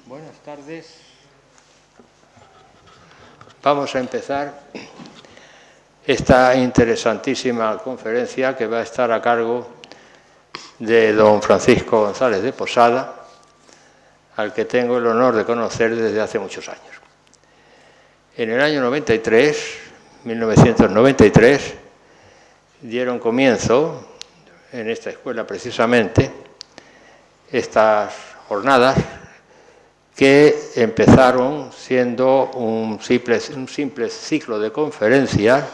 Buenas tardes. Vamos a empezar esta interesantísima conferencia que va a estar a cargo de don Francisco González de Posada, al que tengo el honor de conocer desde hace muchos años. En el año 1993, dieron comienzo, en esta escuela precisamente, estas jornadas que empezaron siendo un simple ciclo de conferencias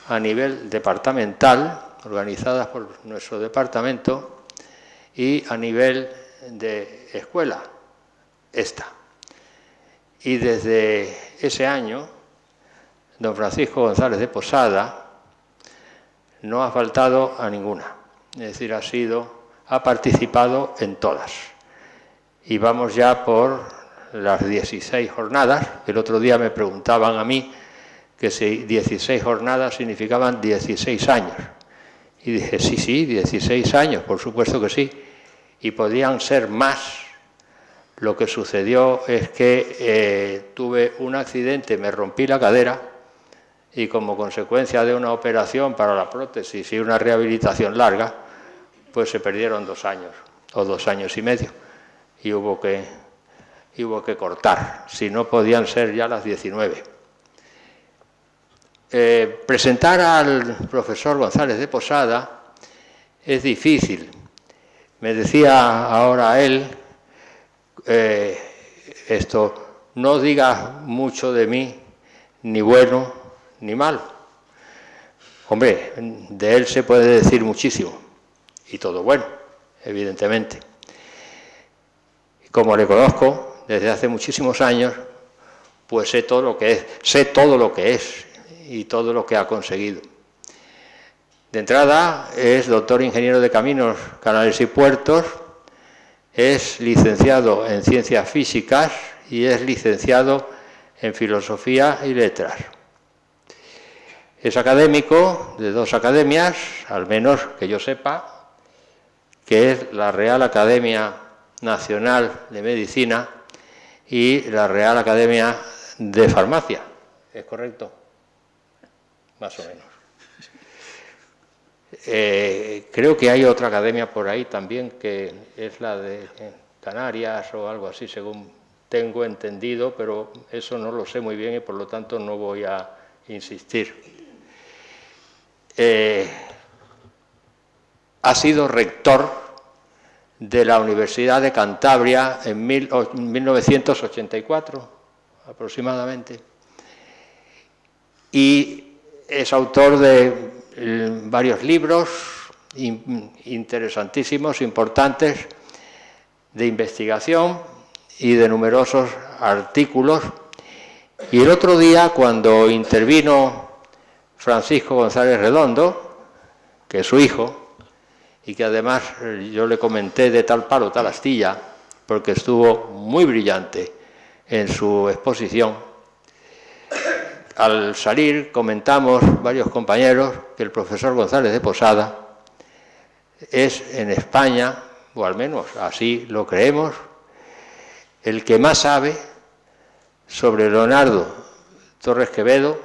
a nivel departamental, organizadas por nuestro departamento, y a nivel de escuela, esta. Y desde ese año, don Francisco González de Posada no ha faltado a ninguna, es decir, ha participado en todas. Y vamos ya por las 16 jornadas. El otro día me preguntaban a mí que si 16 jornadas significaban 16 años. Y dije, sí, 16 años, por supuesto que sí. Y podían ser más. Lo que sucedió es que tuve un accidente, me rompí la cadera y como consecuencia de una operación para la prótesis y una rehabilitación larga, pues se perdieron 2 años o 2 años y medio. Y hubo que cortar, si no podían ser ya las 19. Presentar al profesor González de Posada es difícil. Me decía ahora él, no digas mucho de mí, ni bueno ni malo. Hombre, de él se puede decir muchísimo, y todo bueno, evidentemente. Como le conozco desde hace muchísimos años, pues sé todo lo que es y todo lo que ha conseguido. De entrada, es doctor ingeniero de caminos, canales y puertos, es licenciado en ciencias físicas y es licenciado en filosofía y letras. Es académico de 2 academias, al menos que yo sepa, que es la Real Academia Nacional de Medicina y la Real Academia de Farmacia. ¿Es correcto? Más o menos. Creo que hay otra academia por ahí también, que es la de Canarias o algo así, según tengo entendido, pero eso no lo sé muy bien y por lo tanto no voy a insistir. Ha sido rector de la Universidad de Cantabria en 1984, aproximadamente, y es autor de varios libros interesantísimos, importantes, de investigación y de numerosos artículos. Y el otro día, cuando intervino Francisco González Redondo, que es su hijo, y que además yo le comenté de tal palo, tal astilla, porque estuvo muy brillante en su exposición. Al salir comentamos varios compañeros que el profesor González de Posada es en España, o al menos así lo creemos, el que más sabe sobre Leonardo Torres Quevedo,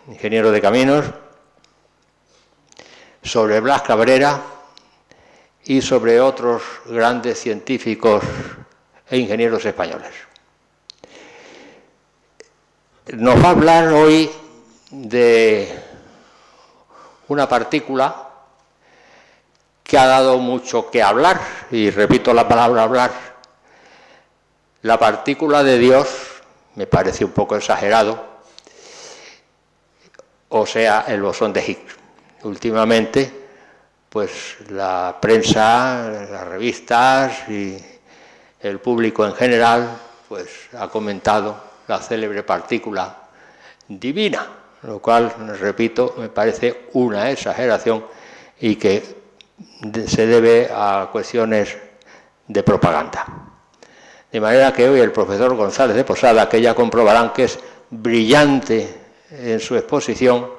ingeniero de caminos, sobre Blas Cabrera y sobre otros grandes científicos e ingenieros españoles. Nos va a hablar hoy de una partícula que ha dado mucho que hablar, y repito la palabra hablar. La partícula de Dios, me parece un poco exagerado, o sea, el bosón de Higgs. Últimamente, pues la prensa, las revistas y el público en general, pues ha comentado la célebre partícula divina, lo cual, repito, me parece una exageración y que se debe a cuestiones de propaganda. De manera que hoy el profesor González de Posada, que ya comprobarán que es brillante en su exposición,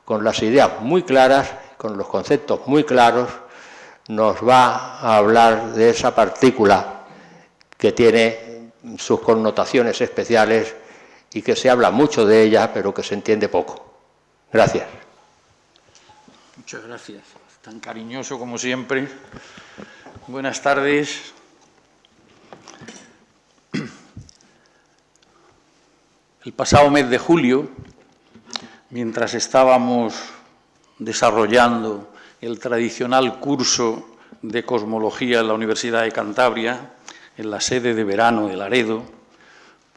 con las ideas muy claras, con los conceptos muy claros, nos va a hablar de esa partícula que tiene sus connotaciones especiales y que se habla mucho de ella, pero que se entiende poco. Gracias. Muchas gracias. Tan cariñoso como siempre. Buenas tardes. El pasado mes de julio, mientras estábamos desarrollando el tradicional curso de cosmología en la Universidad de Cantabria, en la sede de verano de Laredo,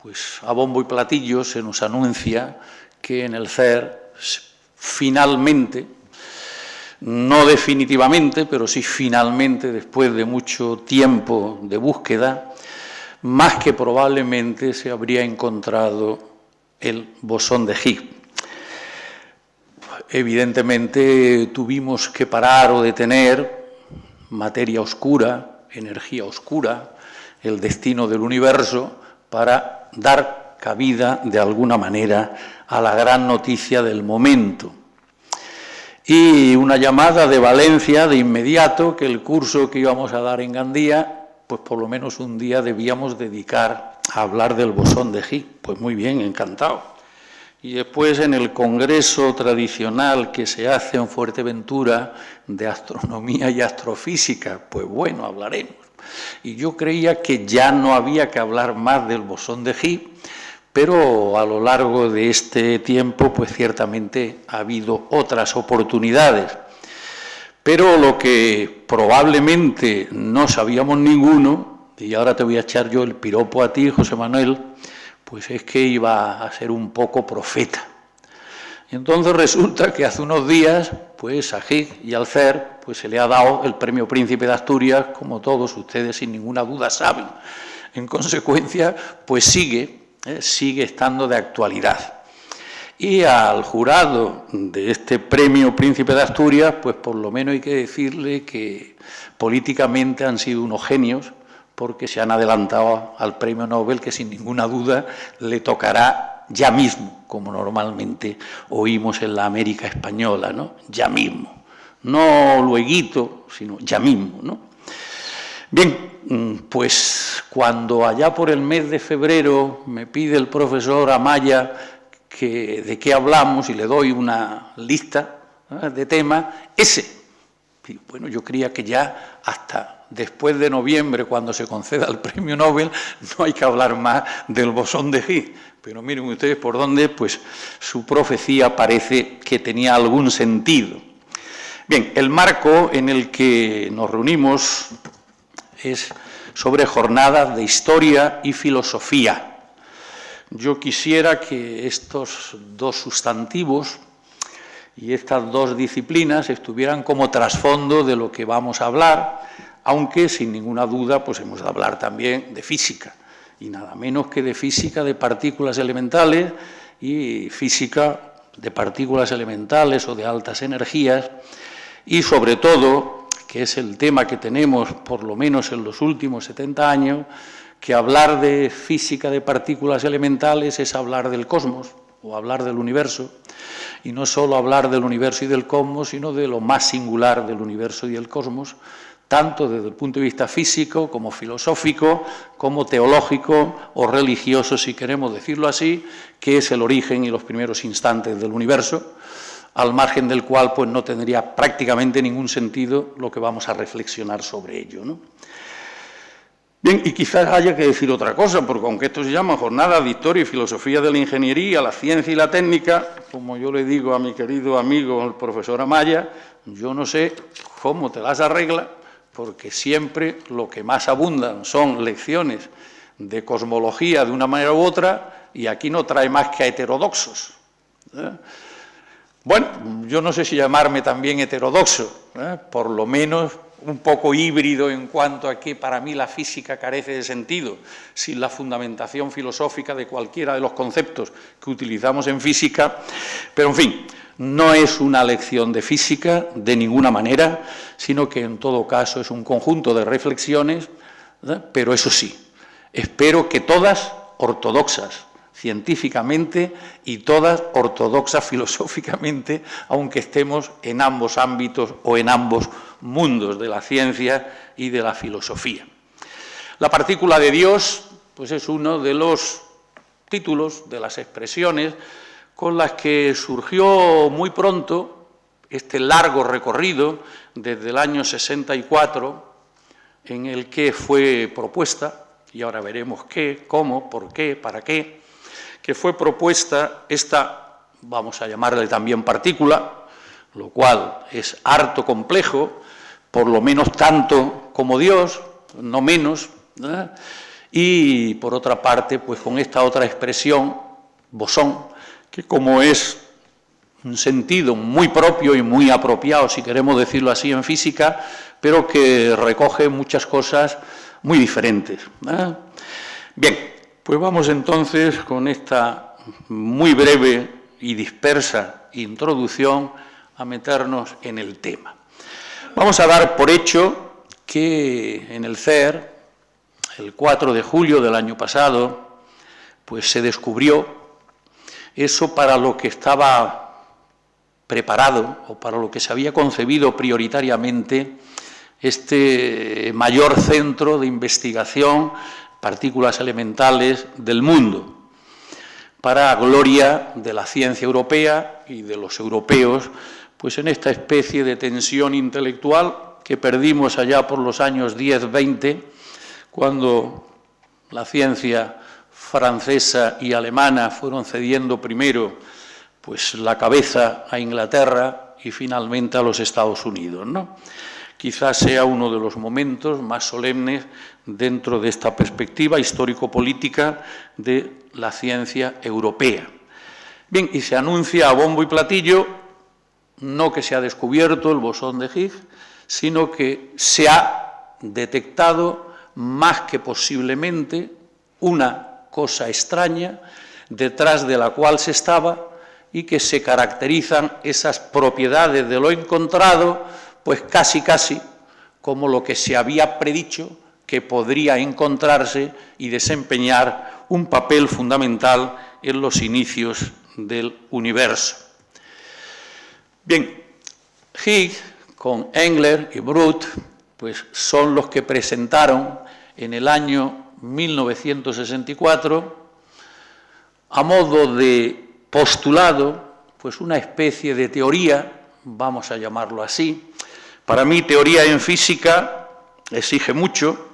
pues a bombo y platillo se nos anuncia que en el CER finalmente, no definitivamente, pero sí finalmente, después de mucho tiempo de búsqueda, más que probablemente se habría encontrado el bosón de Higgs. Evidentemente tuvimos que parar o detener materia oscura, energía oscura, el destino del universo, para dar cabida de alguna manera a la gran noticia del momento. Y una llamada de Valencia de inmediato, que el curso que íbamos a dar en Gandía, pues por lo menos un día debíamos dedicar a hablar del bosón de Higgs. Pues muy bien, encantado. Y después en el congreso tradicional que se hace en Fuerteventura de astronomía y astrofísica, pues bueno, hablaremos. Y yo creía que ya no había que hablar más del bosón de Higgs, pero a lo largo de este tiempo, pues ciertamente ha habido otras oportunidades. Pero lo que probablemente no sabíamos ninguno, y ahora te voy a echar yo el piropo a ti, José Manuel, pues es que iba a ser un poco profeta. Y entonces resulta que hace unos días, pues a Higgs y al CER, pues se le ha dado el Premio Príncipe de Asturias, como todos ustedes sin ninguna duda saben. En consecuencia, pues sigue estando de actualidad. Y al jurado de este Premio Príncipe de Asturias, pues por lo menos hay que decirle que políticamente han sido unos genios, porque se han adelantado al Premio Nobel, que sin ninguna duda le tocará ya mismo, como normalmente oímos en la América española, ¿no? Ya mismo. No lueguito, sino ya mismo, ¿no? Bien, pues cuando allá por el mes de febrero me pide el profesor Amaya de qué hablamos y le doy una lista de temas, y bueno, yo creía que ya hasta después de noviembre, cuando se conceda el Premio Nobel, no hay que hablar más del bosón de Higgs. Pero miren ustedes por dónde, pues su profecía parece que tenía algún sentido. Bien, el marco en el que nos reunimos es sobre jornadas de historia y filosofía. Yo quisiera que estos dos sustantivos y estas dos disciplinas estuvieran como trasfondo de lo que vamos a hablar, aunque sin ninguna duda pues hemos de hablar también de física, y nada menos que de física de partículas elementales y física de partículas elementales o de altas energías, y sobre todo, que es el tema que tenemos por lo menos en los últimos 70 años, que hablar de física de partículas elementales es hablar del cosmos o hablar del universo, y no solo hablar del universo y del cosmos, sino de lo más singular del universo y del cosmos, tanto desde el punto de vista físico como filosófico, como teológico o religioso, si queremos decirlo así, que es el origen y los primeros instantes del universo, al margen del cual pues no tendría prácticamente ningún sentido lo que vamos a reflexionar sobre ello, ¿no? Bien, y quizás haya que decir otra cosa, porque aunque esto se llama Jornada de Historia y Filosofía de la Ingeniería, la Ciencia y la Técnica, como yo le digo a mi querido amigo el profesor Amaya, yo no sé cómo te las arregla, porque siempre lo que más abundan son lecciones de cosmología de una manera u otra, y aquí no trae más que a heterodoxos. Bueno, yo no sé si llamarme también heterodoxo, por lo menos un poco híbrido en cuanto a que para mí la física carece de sentido sin la fundamentación filosófica de cualquiera de los conceptos que utilizamos en física, pero en fin, no es una lección de física de ninguna manera, sino que en todo caso es un conjunto de reflexiones, pero eso sí, espero que todas ortodoxas científicamente y todas ortodoxas filosóficamente, aunque estemos en ambos ámbitos o en ambos mundos de la ciencia y de la filosofía. La partícula de Dios pues es uno de los títulos, de las expresiones con las que surgió muy pronto este largo recorrido desde el año 64, en el que fue propuesta, y ahora veremos qué, cómo, por qué, para qué, que fue propuesta esta, vamos a llamarle también partícula, lo cual es harto complejo, por lo menos tanto como Dios, no menos, ¿eh? Y por otra parte, pues con esta otra expresión, bosón, que como es un sentido muy propio y muy apropiado, si queremos decirlo así, en física, pero que recoge muchas cosas muy diferentes, ¿eh? Bien, pues vamos entonces con esta muy breve y dispersa introducción a meternos en el tema. Vamos a dar por hecho que en el CER, el 4 de julio del año pasado, pues se descubrió eso para lo que estaba preparado o para lo que se había concebido prioritariamente este mayor centro de investigación, partículas elementales del mundo, para gloria de la ciencia europea y de los europeos, pues en esta especie de tensión intelectual que perdimos allá por los años 10-20, cuando la ciencia francesa y alemana fueron cediendo primero pues la cabeza a Inglaterra y finalmente a los Estados Unidos, ¿no? Quizás sea uno de los momentos más solemnes dentro de esta perspectiva histórico-política de la ciencia europea. Bien, y se anuncia a bombo y platillo, no que se ha descubierto el bosón de Higgs, sino que se ha detectado más que posiblemente una cosa extraña detrás de la cual se estaba y que se caracterizan esas propiedades de lo encontrado, pues casi como lo que se había predicho que podría encontrarse y desempeñar un papel fundamental en los inicios del universo. Bien, Higgs con Engler y Brut pues son los que presentaron en el año 1964 a modo de postulado pues una especie de teoría, vamos a llamarlo así. Para mí, teoría en física exige mucho.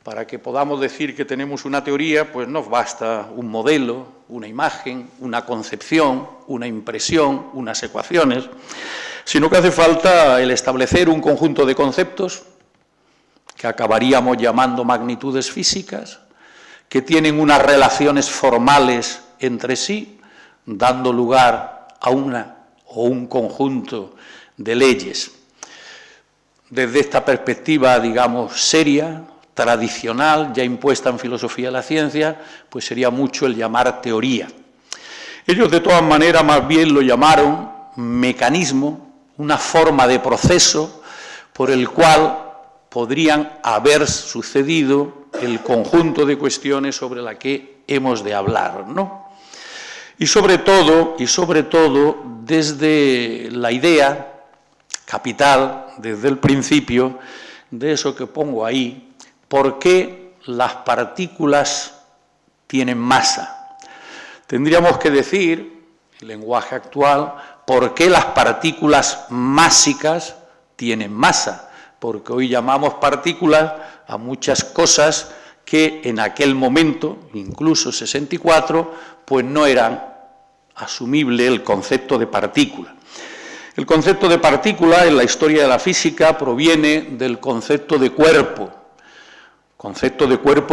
Para que podamos decir que tenemos una teoría, pues nos basta un modelo, una imagen, una concepción, una impresión, unas ecuaciones, sino que hace falta el establecer un conjunto de conceptos que acabaríamos llamando magnitudes físicas, que tienen unas relaciones formales entre sí, dando lugar a una o un conjunto de leyes. Desde esta perspectiva, digamos, seria, tradicional, ya impuesta en filosofía de la ciencia, pues sería mucho el llamar teoría. Ellos, de todas maneras, más bien lo llamaron mecanismo, una forma de proceso por el cual podrían haber sucedido el conjunto de cuestiones sobre las que hemos de hablar, ¿no? Y sobre todo, desde la idea capital, desde el principio, de eso que pongo ahí, ¿por qué las partículas tienen masa? Tendríamos que decir, en lenguaje actual, ¿por qué las partículas másicas tienen masa? Porque hoy llamamos partículas a muchas cosas que en aquel momento, incluso 64, pues no eran asumible el concepto de partícula. El concepto de partícula en la historia de la física proviene del concepto de cuerpo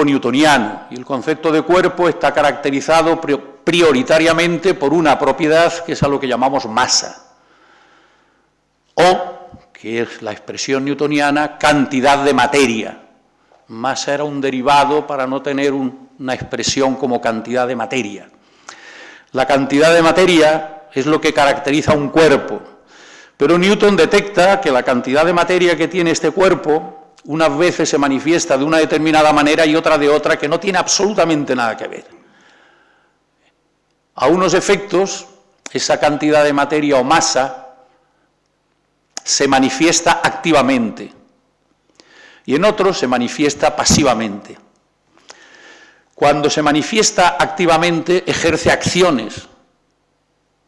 newtoniano, y el concepto de cuerpo está caracterizado prioritariamente por una propiedad que es a lo que llamamos masa, o, que es la expresión newtoniana, cantidad de materia. Masa era un derivado para no tener una expresión como cantidad de materia. La cantidad de materia es lo que caracteriza un cuerpo, pero Newton detecta que la cantidad de materia que tiene este cuerpo unas veces se manifiesta de una determinada manera y otra de otra, que no tiene absolutamente nada que ver. A unos efectos, esa cantidad de materia o masa se manifiesta activamente y en otros se manifiesta pasivamente. Cuando se manifiesta activamente, ejerce acciones,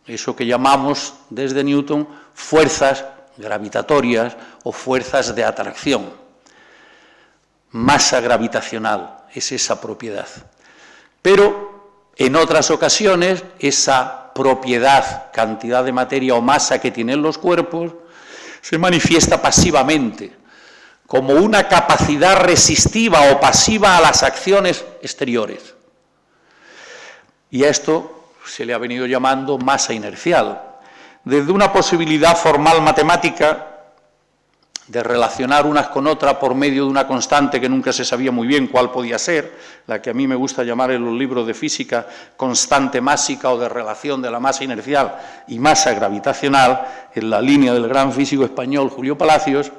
eso que llamamos desde Newton fuerzas gravitatorias o fuerzas de atracción. Masa gravitacional es esa propiedad. Pero en otras ocasiones, esa propiedad, cantidad de materia o masa que tienen los cuerpos, se manifiesta pasivamente, como una capacidad resistiva o pasiva a las acciones exteriores. Y a esto se le ha venido llamando masa inercial, desde una posibilidad formal matemática de relacionar unas con otras por medio de una constante que nunca se sabía muy bien cuál podía ser, la que a mí me gusta llamar en los libros de física constante másica o de relación de la masa inercial y masa gravitacional, en la línea del gran físico español Julio Palacios,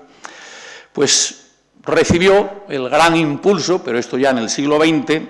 pues recibió el gran impulso, pero esto ya en el siglo XX,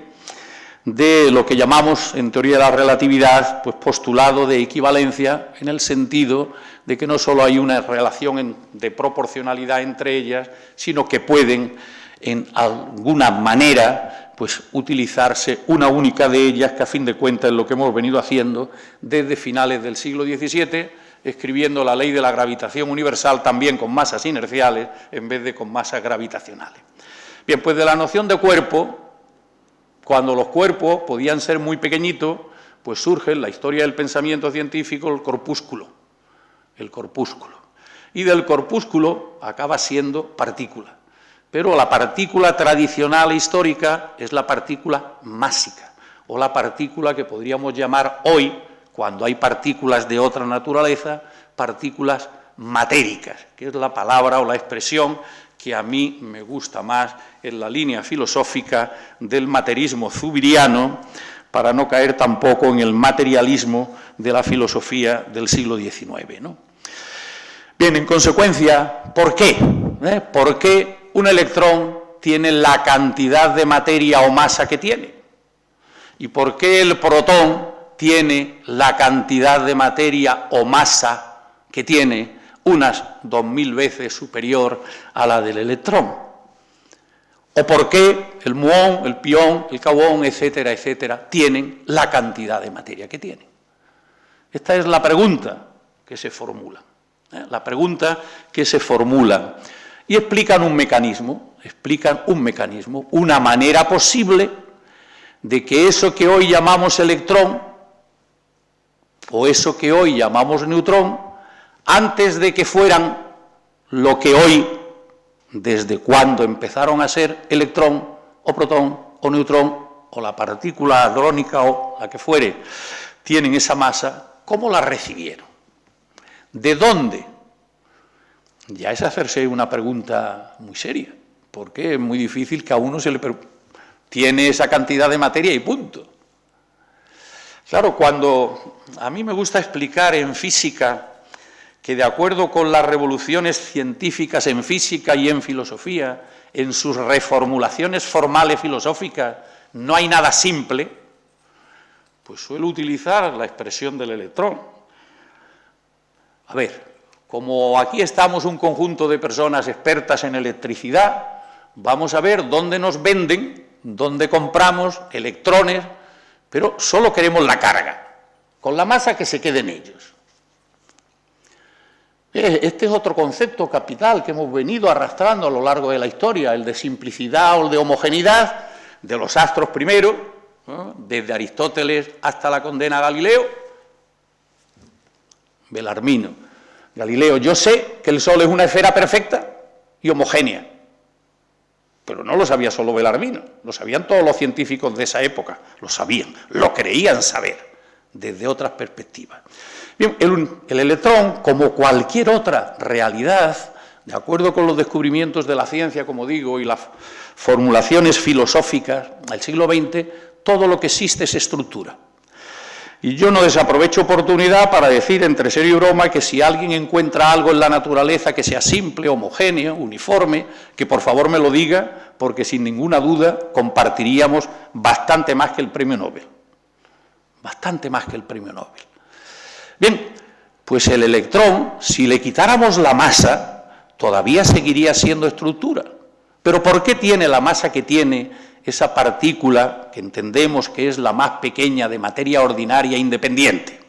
de lo que llamamos en teoría de la relatividad, pues postulado de equivalencia, en el sentido de que no solo hay una relación de proporcionalidad entre ellas, sino que pueden en alguna manera pues utilizarse una única de ellas, que a fin de cuentas es lo que hemos venido haciendo desde finales del siglo XVII, escribiendo la ley de la gravitación universal también con masas inerciales en vez de con masas gravitacionales. Bien, pues de la noción de cuerpo, cuando los cuerpos podían ser muy pequeñitos, pues surge en la historia del pensamiento científico el corpúsculo. Y del corpúsculo acaba siendo partícula. Pero la partícula tradicional e histórica es la partícula másica, o la partícula que podríamos llamar hoy, cuando hay partículas de otra naturaleza, partículas matéricas, que es la palabra o la expresión que a mí me gusta más en la línea filosófica del materismo zubiriano, para no caer tampoco en el materialismo de la filosofía del siglo XIX, ¿no? Bien, en consecuencia, ¿por qué? ¿Por qué un electrón tiene la cantidad de materia o masa que tiene? ¿Y por qué el protón tiene la cantidad de materia o masa que tiene, unas 2000 veces superior a la del electrón? ¿O por qué el muón, el pión, el cauón, etcétera, etcétera, tienen la cantidad de materia que tienen? Esta es la pregunta que se formula. La pregunta que se formula. Y explican un mecanismo, una manera posible de que eso que hoy llamamos electrón, o eso que hoy llamamos neutrón, antes de que fueran lo que hoy, desde cuando empezaron a ser electrón, o protón, o neutrón, o la partícula hadrónica, o la que fuere, tienen esa masa, ¿cómo la recibieron? ¿De dónde? Ya es hacerse una pregunta muy seria, porque es muy difícil que a uno se le tiene esa cantidad de materia y punto. Claro, cuando a mí me gusta explicar en física que de acuerdo con las revoluciones científicas en física y en filosofía, en sus reformulaciones formales filosóficas, no hay nada simple, pues suelo utilizar la expresión del electrón. A ver, como aquí estamos un conjunto de personas expertas en electricidad, vamos a ver dónde nos venden, dónde compramos electrones, pero solo queremos la carga, con la masa que se quede en ellos. Este es otro concepto capital que hemos venido arrastrando a lo largo de la historia, el de simplicidad o el de homogeneidad de los astros primero, ¿no? Desde Aristóteles hasta la condena a Galileo, Belarmino. Galileo, yo sé que el Sol es una esfera perfecta y homogénea, pero no lo sabía solo Belarmino, lo sabían todos los científicos de esa época, lo sabían, lo creían saber, desde otras perspectivas. Bien, el electrón, como cualquier otra realidad, de acuerdo con los descubrimientos de la ciencia, como digo, y las formulaciones filosóficas del siglo XX, todo lo que existe es estructura. Y yo no desaprovecho oportunidad para decir, entre serio y broma, que si alguien encuentra algo en la naturaleza que sea simple, homogéneo, uniforme, que por favor me lo diga, porque sin ninguna duda compartiríamos bastante más que el premio Nobel. Bastante más que el premio Nobel. Bien, pues el electrón, si le quitáramos la masa, todavía seguiría siendo estructura. Pero ¿por qué tiene la masa que tiene esa partícula que entendemos que es la más pequeña de materia ordinaria independiente.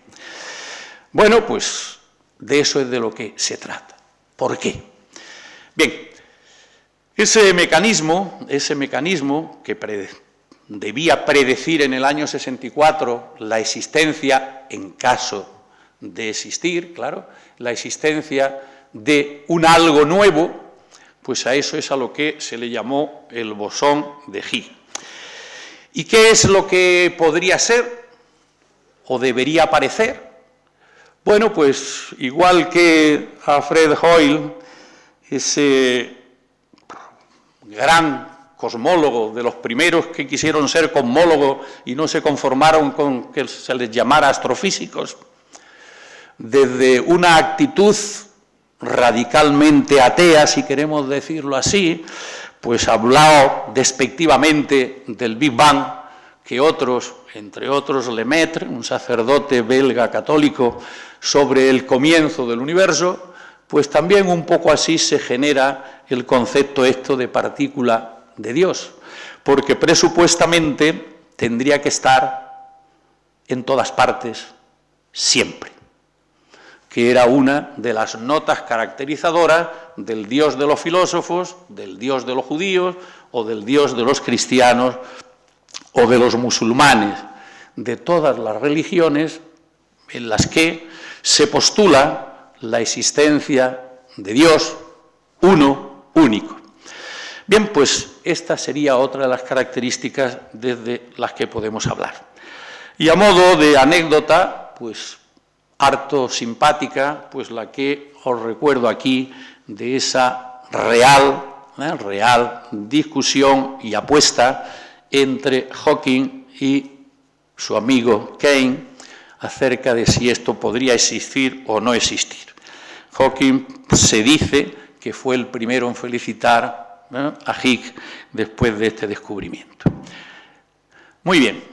Bueno, pues de eso es de lo que se trata. ¿Por qué? Bien, ese mecanismo que debía predecir en el año 64 la existencia, en caso de existir, claro, la existencia de un algo nuevo, pues a eso es a lo que se le llamó el bosón de Higgs. ¿Y qué es lo que podría ser o debería parecer? Bueno, pues igual que Alfred Hoyle, ese gran cosmólogo, de los primeros que quisieron ser cosmólogos y no se conformaron con que se les llamara astrofísicos, desde una actitud radicalmente atea, si queremos decirlo así, pues habló despectivamente del Big Bang, que otros, entre otros Lemaitre, un sacerdote belga católico, sobre el comienzo del universo, pues también un poco así se genera el concepto esto de partícula de Dios, porque presupuestamente tendría que estar en todas partes siempre, que era una de las notas caracterizadoras del Dios de los filósofos, del Dios de los judíos o del Dios de los cristianos o de los musulmanes, de todas las religiones en las que se postula la existencia de Dios uno, único. Bien, pues esta sería otra de las características desde las que podemos hablar. Y a modo de anécdota, pues harto simpática, pues la que os recuerdo aquí de esa real discusión y apuesta entre Hawking y su amigo Kane acerca de si esto podría existir o no existir. Hawking se dice que fue el primero en felicitar a Higgs después de este descubrimiento. Muy bien,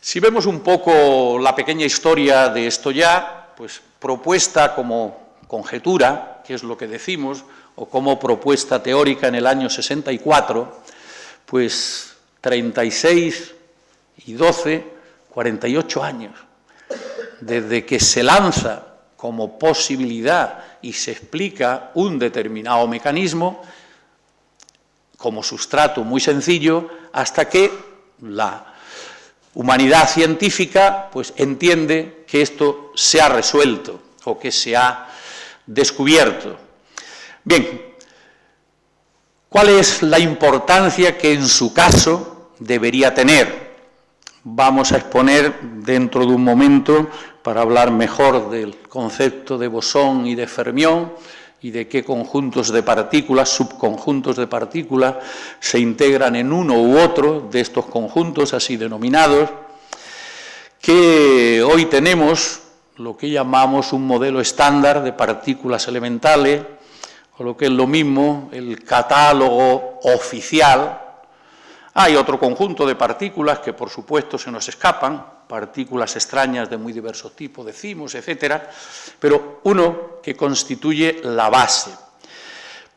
si vemos un poco la pequeña historia de esto ya, pues propuesta como conjetura, que es lo que decimos, o como propuesta teórica en el año 64, pues 36 y 12, 48 años, desde que se lanza como posibilidad y se explica un determinado mecanismo, como sustrato muy sencillo, hasta que la humanidad científica pues entiende que esto se ha resuelto o que se ha descubierto. Bien, ¿cuál es la importancia que en su caso debería tener? Vamos a exponer dentro de un momento, para hablar mejor del concepto de bosón y de fermión, y de qué conjuntos de partículas, subconjuntos de partículas, se integran en uno u otro de estos conjuntos así denominados, que hoy tenemos lo que llamamos un modelo estándar de partículas elementales, o lo que es lo mismo, el catálogo oficial. Hay otro conjunto de partículas que por supuesto se nos escapan, partículas extrañas de muy diversos tipos, decimos, etcétera, pero uno que constituye la base.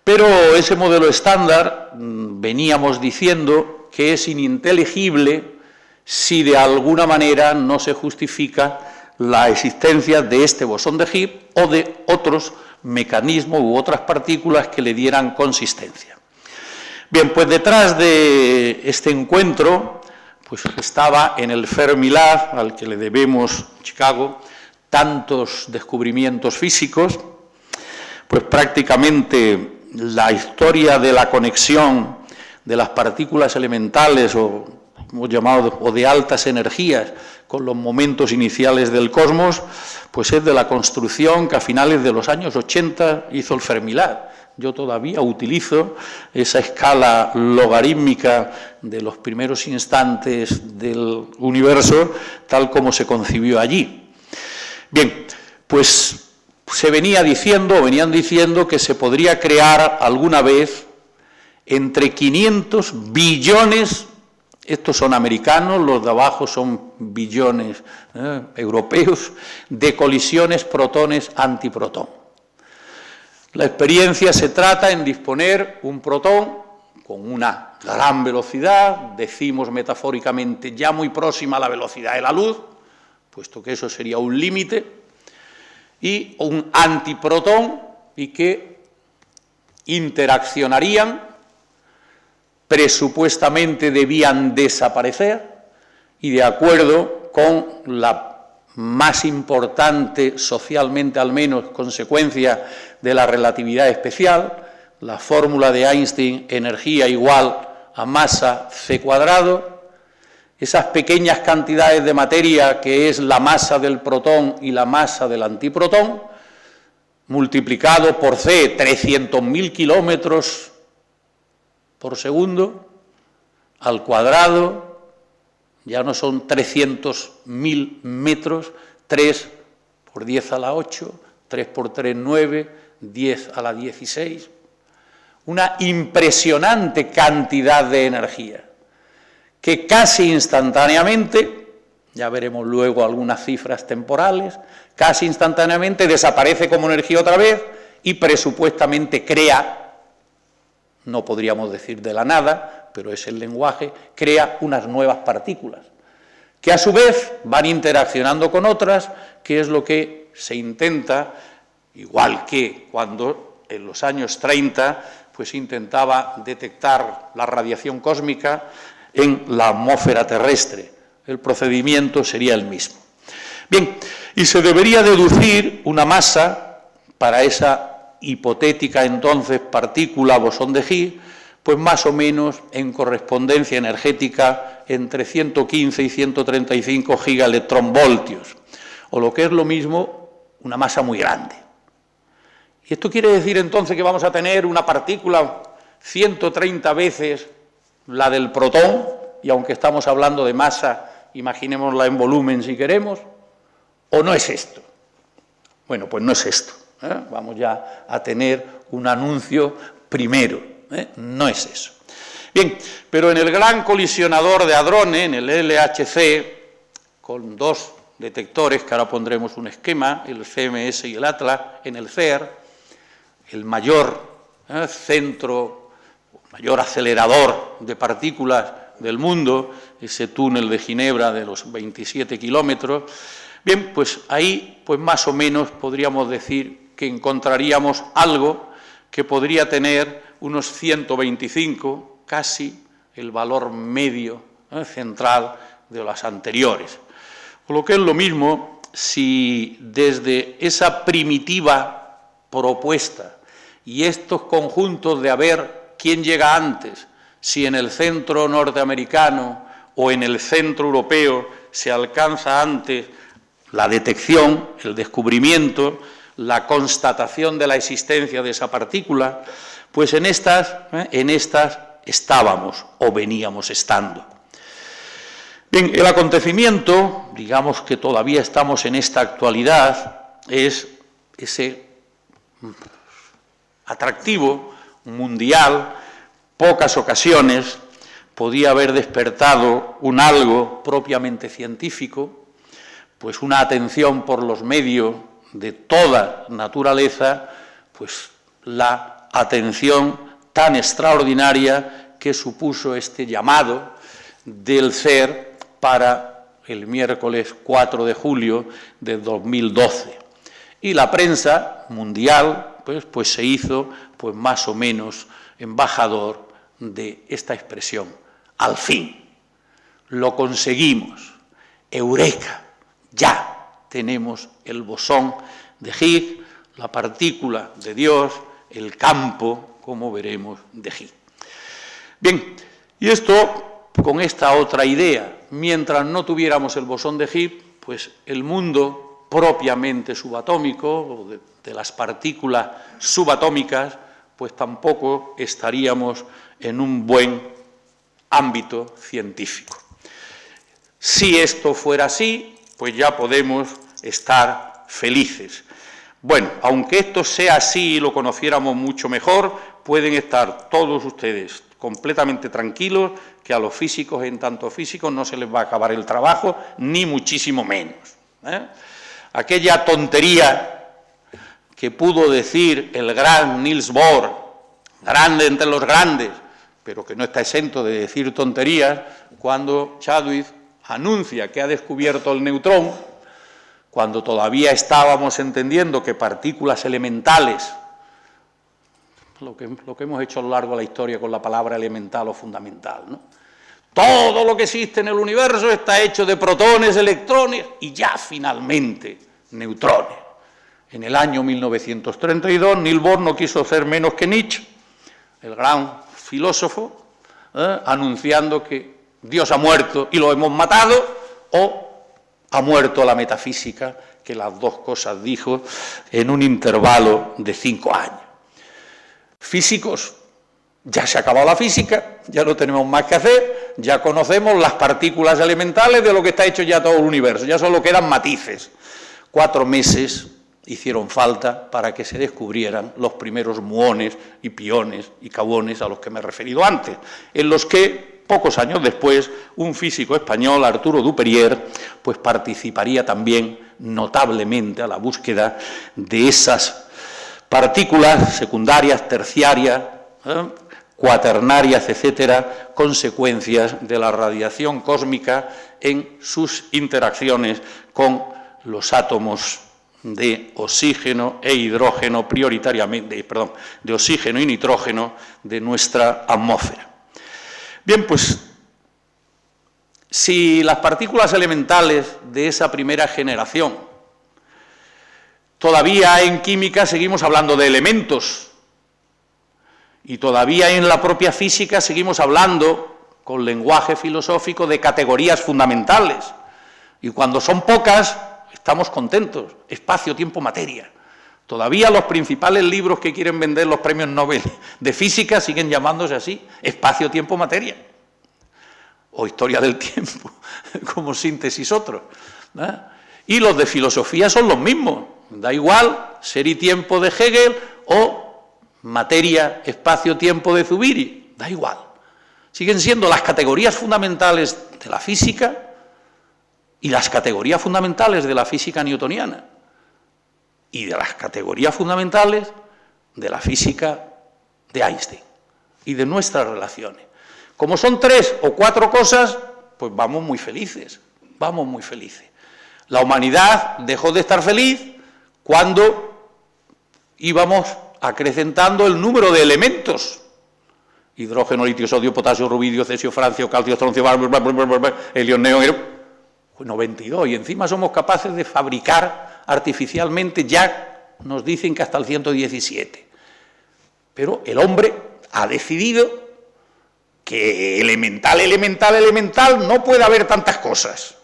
Pero ese modelo estándar, veníamos diciendo que es ininteligible si de alguna manera no se justifica la existencia de este bosón de Higgs o de otros mecanismos u otras partículas que le dieran consistencia. Bien, pues detrás de este encuentro pues estaba en el Fermilab, al que le debemos, Chicago, tantos descubrimientos físicos, pues prácticamente la historia de la conexión de las partículas elementales o hemos llamado o de altas energías con los momentos iniciales del cosmos, pues es de la construcción que a finales de los años 80 hizo el Fermilab. Yo todavía utilizo esa escala logarítmica de los primeros instantes del universo, tal como se concibió allí. Bien, pues se venían diciendo que se podría crear alguna vez entre 500 billones, estos son americanos, los de abajo son billones europeos, de colisiones protones-antiprotón. La experiencia se trata en disponer un protón con una gran velocidad, decimos metafóricamente ya muy próxima a la velocidad de la luz, puesto que eso sería un límite, y un antiprotón, y que interaccionarían, presupuestamente debían desaparecer, y de acuerdo con la más importante, socialmente al menos, consecuencia de la relatividad especial, la fórmula de Einstein, energía igual a masa c cuadrado, esas pequeñas cantidades de materia que es la masa del protón y la masa del antiprotón, multiplicado por c, 300.000 kilómetros por segundo, al cuadrado, ya no son 300.000 metros, 3 por 10 a la 8, 3 por 3, 9, 10 a la 16. Una impresionante cantidad de energía, que casi instantáneamente, ya veremos luego algunas cifras temporales, casi instantáneamente desaparece como energía otra vez y presupuestamente crea, no podríamos decir de la nada, pero es el lenguaje, crea unas nuevas partículas, que a su vez van interaccionando con otras, que es lo que se intenta, igual que cuando en los años 30 pues intentaba detectar la radiación cósmica en la atmósfera terrestre. El procedimiento sería el mismo. Bien, y se debería deducir una masa para esa hipotética entonces partícula bosón de Higgs, pues más o menos en correspondencia energética entre 115 y 135 gigaelectronvoltios, o lo que es lo mismo, una masa muy grande. Y esto quiere decir entonces que vamos a tener una partícula 130 veces la del protón, y aunque estamos hablando de masa, imaginémosla en volumen si queremos, ¿o no es esto? Bueno, pues no es esto, ¿eh? Vamos ya a tener un anuncio primero. No es eso. Bien, pero en el gran colisionador de hadrones, en el LHC, con dos detectores, que ahora pondremos un esquema, el CMS y el Atlas, en el CERN, el mayor centro, mayor acelerador de partículas del mundo, ese túnel de Ginebra de los 27 kilómetros, bien, pues ahí, pues más o menos podríamos decir que encontraríamos algo que podría tener unos 125, casi el valor medio central de las anteriores. Por lo que es lo mismo, si desde esa primitiva propuesta y estos conjuntos de a ver quién llega antes, si en el centro norteamericano o en el centro europeo se alcanza antes la detección, el descubrimiento, la constatación de la existencia de esa partícula, pues en estas estábamos o veníamos estando. Bien, el acontecimiento, digamos que todavía estamos en esta actualidad, es ese atractivo mundial, pocas ocasiones podía haber despertado un algo propiamente científico, pues una atención por los medios de toda naturaleza, pues la atención tan extraordinaria que supuso este llamado del CERN para el miércoles 4 de julio de 2012. Y la prensa mundial pues se hizo pues más o menos embajador de esta expresión. Al fin, lo conseguimos, eureka, ya tenemos el bosón de Higgs, la partícula de Dios, el campo, como veremos, de Higgs. Bien, y esto con esta otra idea, mientras no tuviéramos el bosón de Higgs, pues el mundo propiamente subatómico, o de las partículas subatómicas, pues tampoco estaríamos en un buen ámbito científico. Si esto fuera así, pues ya podemos estar felices. Bueno, aunque esto sea así y lo conociéramos mucho mejor, pueden estar todos ustedes completamente tranquilos que a los físicos, en tanto físicos, no se les va a acabar el trabajo, ni muchísimo menos. Aquella tontería que pudo decir el gran Niels Bohr, grande entre los grandes, pero que no está exento de decir tonterías, cuando Chadwick anuncia que ha descubierto el neutrón, cuando todavía estábamos entendiendo que partículas elementales, lo que hemos hecho a lo largo de la historia con la palabra elemental o fundamental, ¿no? Todo lo que existe en el universo está hecho de protones, electrones y ya finalmente neutrones. En el año 1932, Niels Bohr no quiso ser menos que Nietzsche, el gran filósofo, anunciando que Dios ha muerto y lo hemos matado, o ha muerto la metafísica, que las dos cosas dijo en un intervalo de 5 años. Físicos, ya se ha acabado la física, ya no tenemos más que hacer, ya conocemos las partículas elementales de lo que está hecho ya todo el universo, ya solo quedan matices. 4 meses hicieron falta para que se descubrieran los primeros muones y piones y kaones a los que me he referido antes, en los que pocos años después un físico español, Arturo Dupérier, pues participaría también notablemente a la búsqueda de esas partículas secundarias, terciarias, cuaternarias, etcétera, consecuencias de la radiación cósmica en sus interacciones con los átomos de oxígeno e hidrógeno, prioritariamente, de oxígeno y nitrógeno de nuestra atmósfera. Bien, pues, si las partículas elementales de esa primera generación, todavía en química seguimos hablando de elementos, y todavía en la propia física seguimos hablando, con lenguaje filosófico, de categorías fundamentales, y cuando son pocas, estamos contentos, espacio, tiempo, materia. Todavía los principales libros que quieren vender los premios Nobel de física siguen llamándose así, espacio, tiempo, materia. O historia del tiempo, como síntesis otros. Y los de filosofía son los mismos. Da igual ser y tiempo de Hegel o materia, espacio, tiempo de Zubiri. Da igual. Siguen siendo las categorías fundamentales de la física y las categorías fundamentales de la física newtoniana y de las categorías fundamentales de la física de Einstein y de nuestras relaciones. Como son 3 o 4 cosas, pues vamos muy felices, vamos muy felices. La humanidad dejó de estar feliz cuando íbamos acrecentando el número de elementos. Hidrógeno, litio, sodio, potasio, rubidio, cesio, francio, calcio, estroncio, helio, neón, 92, y encima somos capaces de fabricar artificialmente, ya nos dicen que hasta el 117. Pero el hombre ha decidido que elemental no puede haber tantas cosas.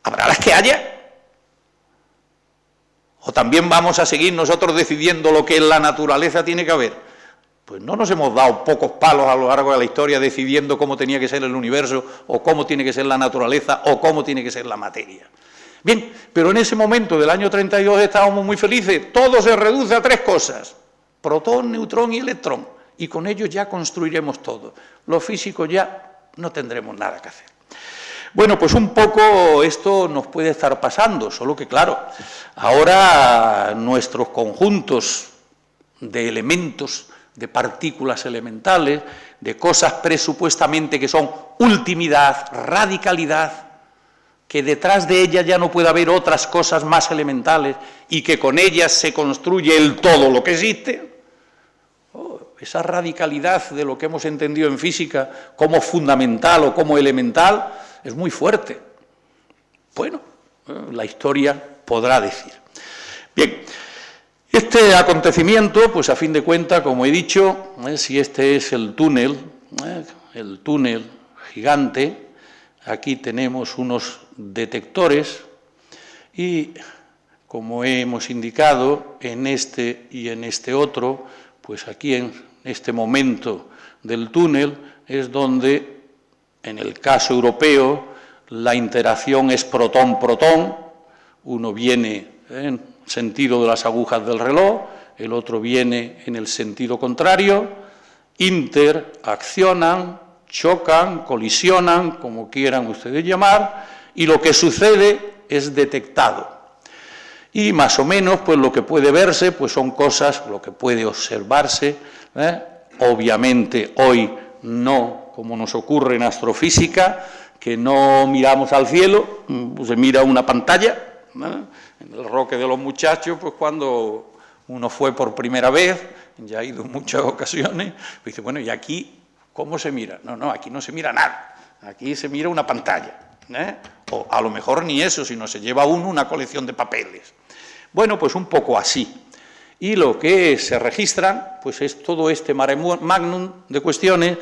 Habrá las que haya. ¿O también vamos a seguir nosotros decidiendo lo que en la naturaleza tiene que haber? Pues no nos hemos dado pocos palos a lo largo de la historia decidiendo cómo tenía que ser el universo, o cómo tiene que ser la naturaleza, o cómo tiene que ser la materia. Bien, pero en ese momento del año 32 estábamos muy felices. Todo se reduce a 3 cosas: protón, neutrón y electrón. Y con ellos ya construiremos todo. Los físicos ya no tendremos nada que hacer. Bueno, pues un poco esto nos puede estar pasando, solo que claro, ahora nuestros conjuntos de elementos, de partículas elementales, de cosas presupuestamente que son ultimidad, radicalidad, que detrás de ellas ya no puede haber otras cosas más elementales y que con ellas se construye el todo lo que existe. Esa radicalidad de lo que hemos entendido en física como fundamental o como elemental es muy fuerte. Bueno, la historia podrá decir. Bien, este acontecimiento, pues a fin de cuentas, como he dicho, si este es el túnel gigante, aquí tenemos unos detectores y, como hemos indicado, en este y en este otro, pues aquí en este momento del túnel es donde, en el caso europeo, la interacción es protón-protón, uno viene en sentido de las agujas del reloj, el otro viene en el sentido contrario, interaccionan, chocan, colisionan, como quieran ustedes llamar, y lo que sucede es detectado. Y más o menos, pues lo que puede verse, pues son cosas, lo que puede observarse, obviamente hoy no como nos ocurre en astrofísica, que no miramos al cielo, se mira una pantalla, ¿no? En el Roque de los Muchachos, pues cuando uno fue por primera vez, ya ha ido en muchas ocasiones, pues dice, bueno, ¿y aquí cómo se mira? No, aquí no se mira nada, aquí se mira una pantalla, ¿eh? O a lo mejor ni eso, sino se lleva uno una colección de papeles. Bueno, pues un poco así. Y lo que se registran, pues es todo este mare magnum de cuestiones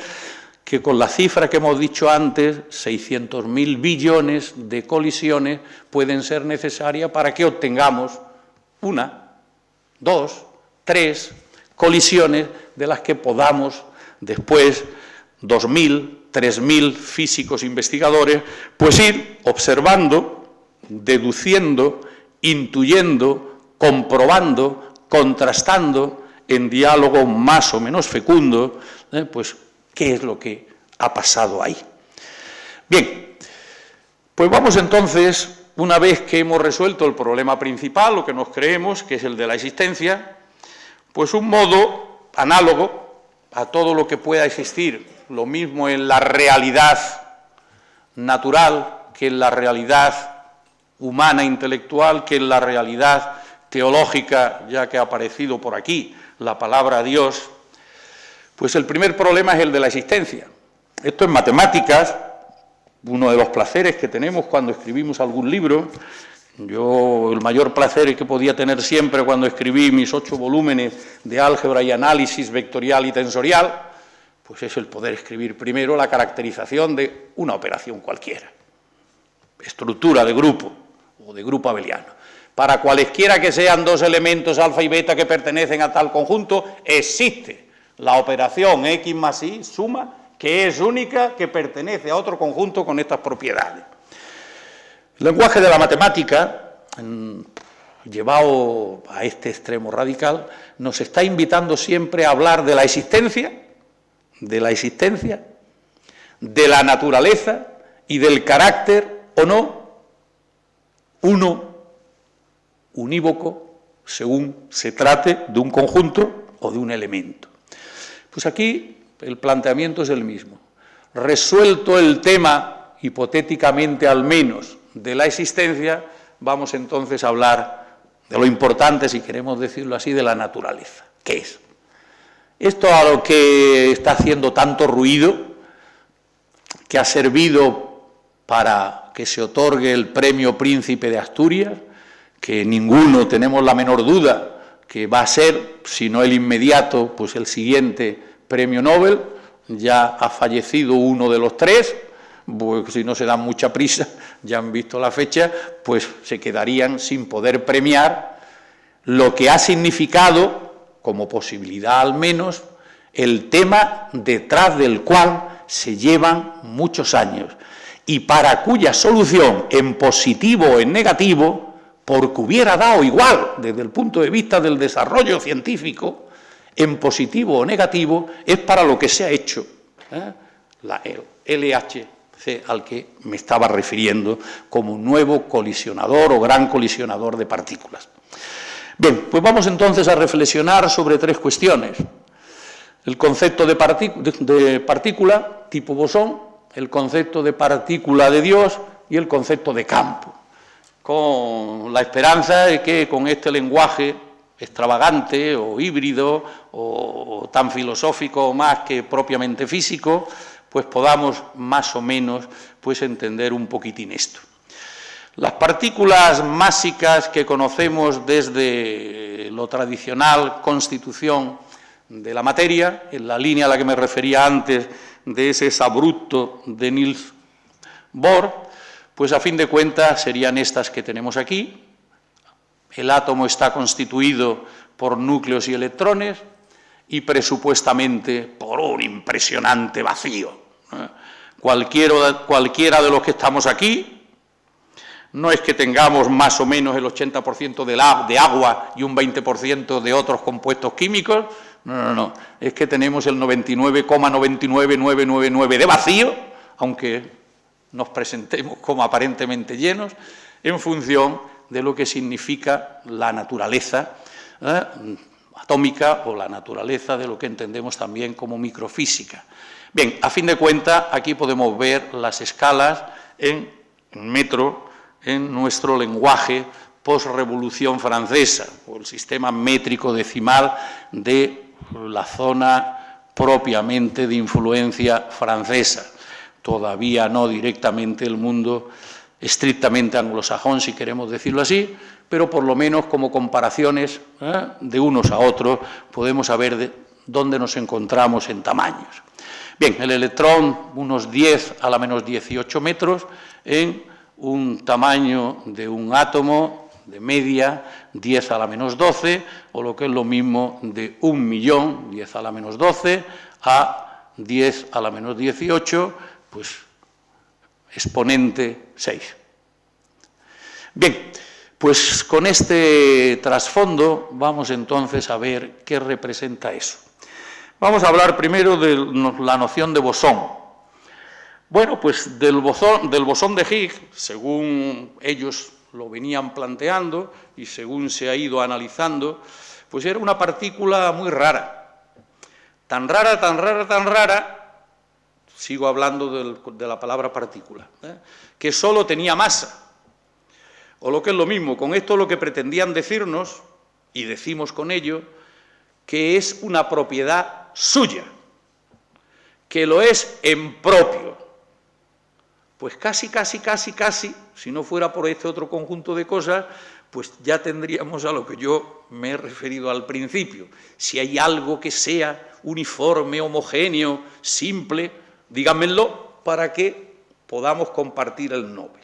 que con la cifra que hemos dicho antes, 600.000 billones de colisiones pueden ser necesarias para que obtengamos una, dos, tres colisiones de las que podamos después 2.000, 3.000 físicos investigadores, pues ir observando, deduciendo, intuyendo, comprobando, contrastando en diálogo más o menos fecundo, pues qué es lo que ha pasado ahí. Bien, pues vamos entonces, una vez que hemos resuelto el problema principal, lo que nos creemos, que es el de la existencia, pues un modo análogo a todo lo que pueda existir, lo mismo en la realidad natural que en la realidad humana intelectual, que en la realidad teológica, ya que ha aparecido por aquí la palabra Dios, pues el primer problema es el de la existencia. Esto en matemáticas, uno de los placeres que tenemos cuando escribimos algún libro, yo el mayor placer que podía tener siempre cuando escribí mis 8 volúmenes de álgebra y análisis vectorial y tensorial, pues es el poder escribir primero la caracterización de una operación cualquiera, estructura de grupo o de grupo abeliano. Para cualesquiera que sean dos elementos alfa y beta que pertenecen a tal conjunto, existe la operación X más Y, suma, que es única, que pertenece a otro conjunto con estas propiedades. El lenguaje de la matemática, llevado a este extremo radical, nos está invitando siempre a hablar de la existencia, de la naturaleza y del carácter o no, uno, unívoco, según se trate de un conjunto o de un elemento. Pues aquí el planteamiento es el mismo. Resuelto el tema, hipotéticamente al menos, de la existencia, vamos entonces a hablar de lo importante, si queremos decirlo así, de la naturaleza. ¿Qué es? Esto a lo que está haciendo tanto ruido, que ha servido para que se otorgue el premio Príncipe de Asturias, que ninguno tenemos la menor duda que va a ser, si no el inmediato, pues el siguiente premio Nobel. Ya ha fallecido uno de los 3, pues si no se dan mucha prisa, ya han visto la fecha, pues se quedarían sin poder premiar lo que ha significado, como posibilidad al menos, el tema detrás del cual se llevan muchos años y para cuya solución, en positivo o en negativo, porque hubiera dado igual desde el punto de vista del desarrollo científico, en positivo o negativo, es para lo que se ha hecho, el LHC al que me estaba refiriendo como un nuevo colisionador o gran colisionador de partículas. Bien, pues vamos entonces a reflexionar sobre 3 cuestiones. El concepto de partícula tipo bosón, el concepto de partícula de Dios y el concepto de campo, con la esperanza de que con este lenguaje extravagante o híbrido o tan filosófico más que propiamente físico, pues podamos más o menos pues entender un poquitín esto. Las partículas másicas que conocemos desde lo tradicional constitución de la materia, en la línea a la que me refería antes de ese exabrupto de Niels Bohr, pues a fin de cuentas serían estas que tenemos aquí. El átomo está constituido por núcleos y electrones y presupuestamente por un impresionante vacío. Cualquiera de los que estamos aquí, no es que tengamos más o menos el 80% de agua y un 20% de otros compuestos químicos, no, es que tenemos el 99,99999 de vacío, aunque nos presentemos como aparentemente llenos, en función de lo que significa la naturaleza, atómica o la naturaleza de lo que entendemos también como microfísica. Bien, a fin de cuentas, aquí podemos ver las escalas en metro en nuestro lenguaje post-revolución francesa, o el sistema métrico decimal de la zona propiamente de influencia francesa. Todavía no directamente el mundo estrictamente anglosajón, si queremos decirlo así, pero por lo menos como comparaciones de unos a otros podemos saber dónde nos encontramos en tamaños. Bien, el electrón, unos 10 a la menos 18 metros, en un tamaño de un átomo de media 10 a la menos 12, o lo que es lo mismo de 1.000.000, 10 a la menos 12, a 10 a la menos 18, pues exponente 6. Bien, pues con este trasfondo vamos entonces a ver qué representa eso. Vamos a hablar primero de la noción de bosón. Bueno, pues del bosón de Higgs, según ellos lo venían planteando y según se ha ido analizando, pues era una partícula muy rara. Tan rara, tan rara, tan rara, sigo hablando de la palabra partícula, que solo tenía masa. O lo que es lo mismo, con esto lo que pretendían decirnos, y decimos con ello, que es una propiedad suya, que lo es en propio. Pues casi, si no fuera por este otro conjunto de cosas, pues ya tendríamos a lo que yo me he referido al principio. Si hay algo que sea uniforme, homogéneo, simple, díganmelo para que podamos compartir el Nobel.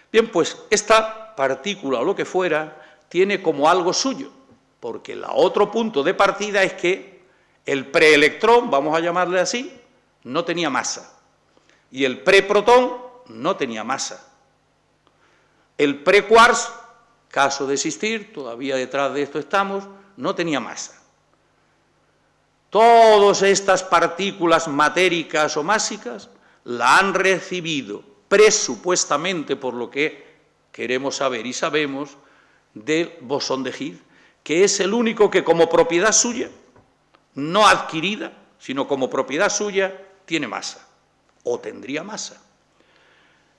Bien, pues esta partícula o lo que fuera tiene como algo suyo, porque el otro punto de partida es que el preelectrón, vamos a llamarle así, no tenía masa, y el preprotón no tenía masa. El prequarks, caso de existir, todavía detrás de esto estamos, no tenía masa. Todas estas partículas matéricas o másicas la han recibido presupuestamente, por lo que queremos saber y sabemos, del bosón de Higgs, que es el único que como propiedad suya, no adquirida, sino como propiedad suya, tiene masa, o tendría masa,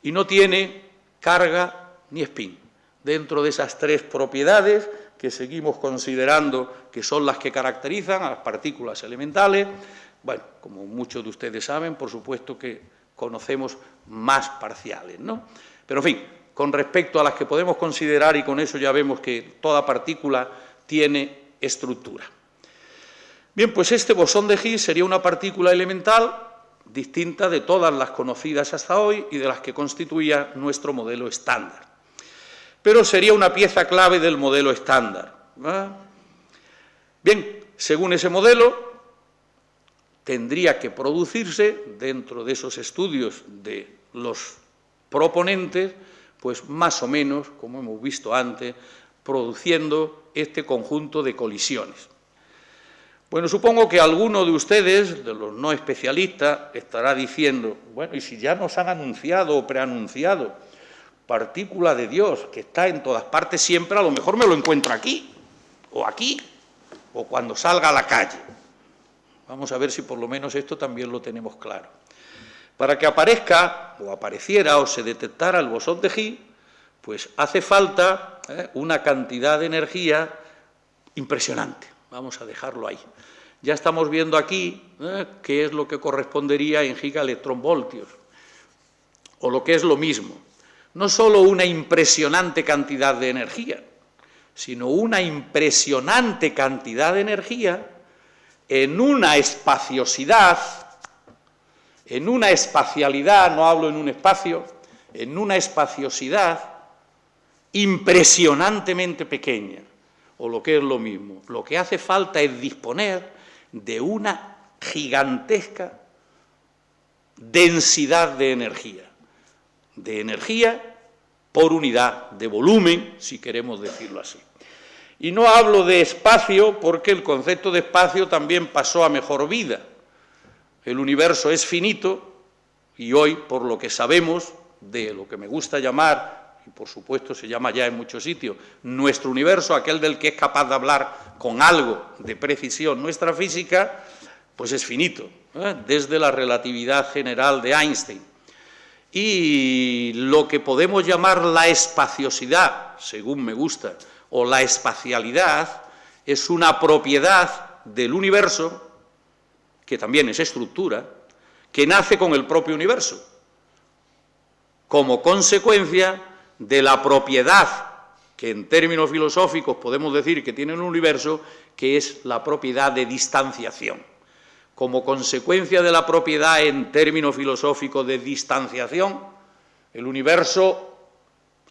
y no tiene carga ni spin. Dentro de esas tres propiedades que seguimos considerando que son las que caracterizan a las partículas elementales, bueno, como muchos de ustedes saben, por supuesto que conocemos más parciales, ¿no? Pero, en fin, con respecto a las que podemos considerar, y con eso ya vemos que toda partícula tiene estructura. Bien, pues este bosón de Higgs sería una partícula elemental distinta de todas las conocidas hasta hoy y de las que constituía nuestro modelo estándar. Pero sería una pieza clave del modelo estándar, ¿verdad? Bien, según ese modelo, tendría que producirse, dentro de esos estudios de los proponentes, pues más o menos, como hemos visto antes, produciendo este conjunto de colisiones. Bueno, supongo que alguno de ustedes, de los no especialistas, estará diciendo, bueno, y si ya nos han anunciado o preanunciado partícula de Dios, que está en todas partes siempre, a lo mejor me lo encuentro aquí, o cuando salga a la calle. Vamos a ver si por lo menos esto también lo tenemos claro. Para que aparezca, o apareciera, o se detectara el bosón de Higgs, pues hace falta una cantidad de energía impresionante. Vamos a dejarlo ahí. Ya estamos viendo aquí qué es lo que correspondería en gigaelectronvoltios, o lo que es lo mismo. No solo una impresionante cantidad de energía, sino una impresionante cantidad de energía en una espaciosidad, en una espacialidad, no hablo en un espacio, en una espaciosidad impresionantemente pequeña, o lo que es lo mismo. Lo que hace falta es disponer de una gigantesca densidad de energía por unidad de volumen, si queremos decirlo así. Y no hablo de espacio porque el concepto de espacio también pasó a mejor vida. El universo es finito y hoy, por lo que sabemos de lo que me gusta llamar y por supuesto se llama ya en muchos sitios, nuestro universo, aquel del que es capaz de hablar con algo de precisión nuestra física, pues es finito, desde la relatividad general de Einstein. Y lo que podemos llamar la espaciosidad, según me gusta, o la espacialidad, es una propiedad del universo, que también es estructura, que nace con el propio universo, como consecuencia de la propiedad que en términos filosóficos podemos decir que tiene el universo, que es la propiedad de distanciación. Como consecuencia de la propiedad en términos filosóficos de distanciación, el universo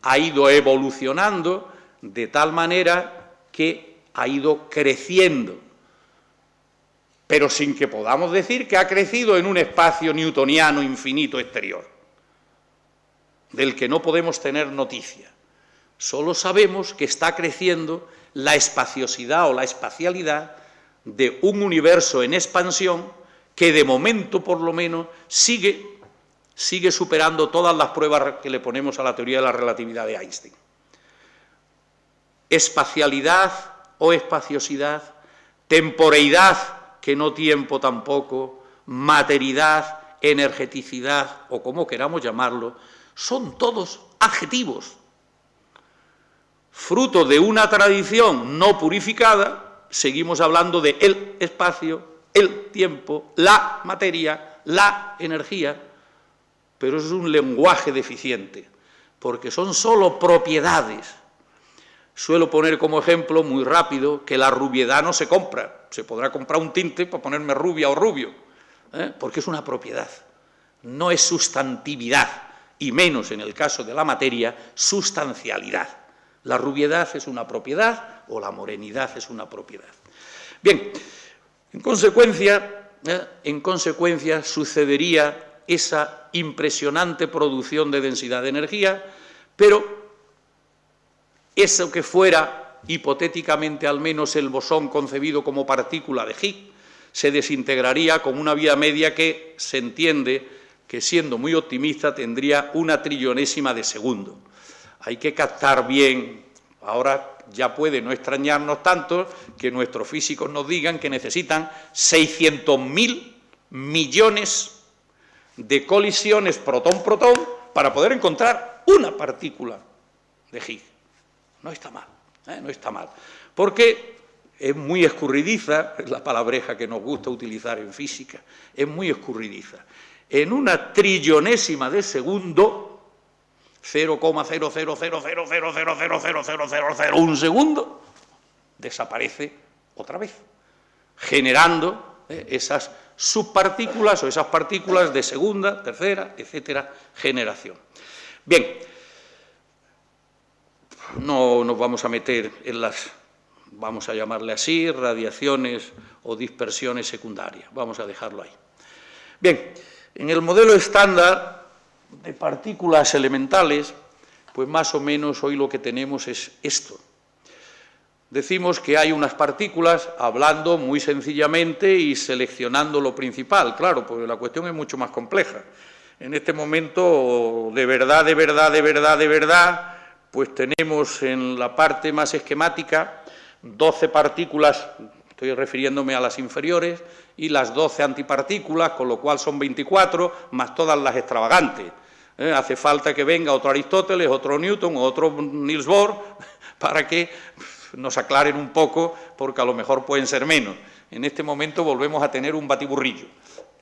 ha ido evolucionando de tal manera que ha ido creciendo, pero sin que podamos decir que ha crecido en un espacio newtoniano infinito exterior, del que no podemos tener noticia. Solo sabemos que está creciendo la espaciosidad o la espacialidad de un universo en expansión que de momento, por lo menos, sigue superando todas las pruebas que le ponemos a la teoría de la relatividad de Einstein. Espacialidad o espaciosidad, temporeidad, que no tiempo tampoco, materidad, energeticidad, o como queramos llamarlo, son todos adjetivos, fruto de una tradición no purificada. Seguimos hablando de el espacio, el tiempo, la materia, la energía, pero es un lenguaje deficiente, porque son solo propiedades. Suelo poner como ejemplo, muy rápido, que la rubiedad no se compra. Se podrá comprar un tinte para ponerme rubia o rubio, porque es una propiedad, no es sustantividad, y menos en el caso de la materia, sustancialidad. La rubiedad es una propiedad o la morenidad es una propiedad. Bien, en consecuencia sucedería esa impresionante producción de densidad de energía, pero eso que fuera, hipotéticamente al menos, el bosón concebido como partícula de Higgs, se desintegraría con una vida media que se entiende que, siendo muy optimista, tendría 1/300.000 de segundo. Hay que captar bien, ahora ya puede no extrañarnos tanto que nuestros físicos nos digan que necesitan 600.000 millones de colisiones protón-protón para poder encontrar una partícula de Higgs. No está mal, no está mal, porque es muy escurridiza, es la palabreja que nos gusta utilizar en física, es muy escurridiza. En 1/300.000 de segundo, 0,00000000001 segundo, desaparece otra vez, generando esas subpartículas o esas partículas de segunda, tercera, etcétera, generación. Bien, no nos vamos a meter en las, vamos a llamarle así, radiaciones o dispersiones secundarias, vamos a dejarlo ahí. Bien, en el modelo estándar de partículas elementales, pues más o menos hoy lo que tenemos es esto. Decimos que hay unas partículas, hablando muy sencillamente y seleccionando lo principal, claro, porque la cuestión es mucho más compleja. En este momento, de verdad, pues tenemos en la parte más esquemática 12 partículas, estoy refiriéndome a las inferiores, y las 12 antipartículas, con lo cual son 24, más todas las extravagantes. Hace falta que venga otro Aristóteles, otro Newton, otro Niels Bohr, para que nos aclaren un poco, porque a lo mejor pueden ser menos. En este momento volvemos a tener un batiburrillo.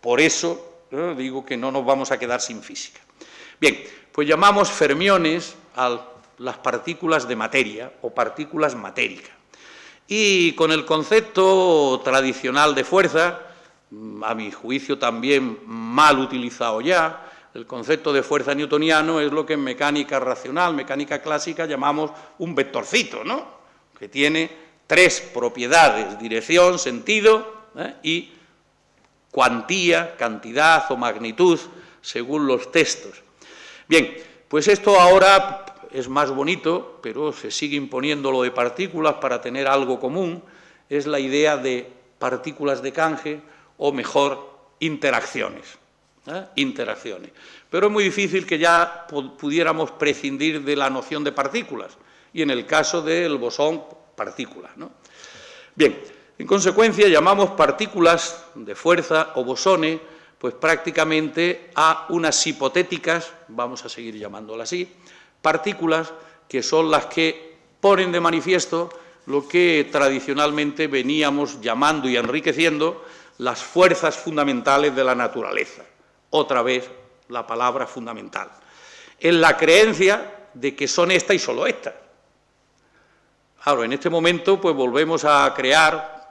Por eso digo que no nos vamos a quedar sin física. Bien, pues llamamos fermiones a las partículas de materia o partículas matéricas. Y con el concepto tradicional de fuerza, a mi juicio también mal utilizado ya, el concepto de fuerza newtoniano es lo que en mecánica racional, mecánica clásica, llamamos un vectorcito, ¿no? Que tiene 3 propiedades, dirección, sentido y cuantía, cantidad o magnitud, según los textos. Bien, pues esto ahora es más bonito, pero se sigue imponiendo lo de partículas para tener algo común, es la idea de partículas de canje, o mejor, interacciones. interacciones. Pero es muy difícil que ya pudiéramos prescindir de la noción de partículas, y en el caso del bosón, partículas, ¿no? Bien, en consecuencia llamamos partículas de fuerza o bosones, pues prácticamente a unas hipotéticas, vamos a seguir llamándolas así, partículas que son las que ponen de manifiesto lo que tradicionalmente veníamos llamando y enriqueciendo las fuerzas fundamentales de la naturaleza. Otra vez la palabra fundamental. En la creencia de que son estas y solo estas. Claro, en este momento pues volvemos a crear,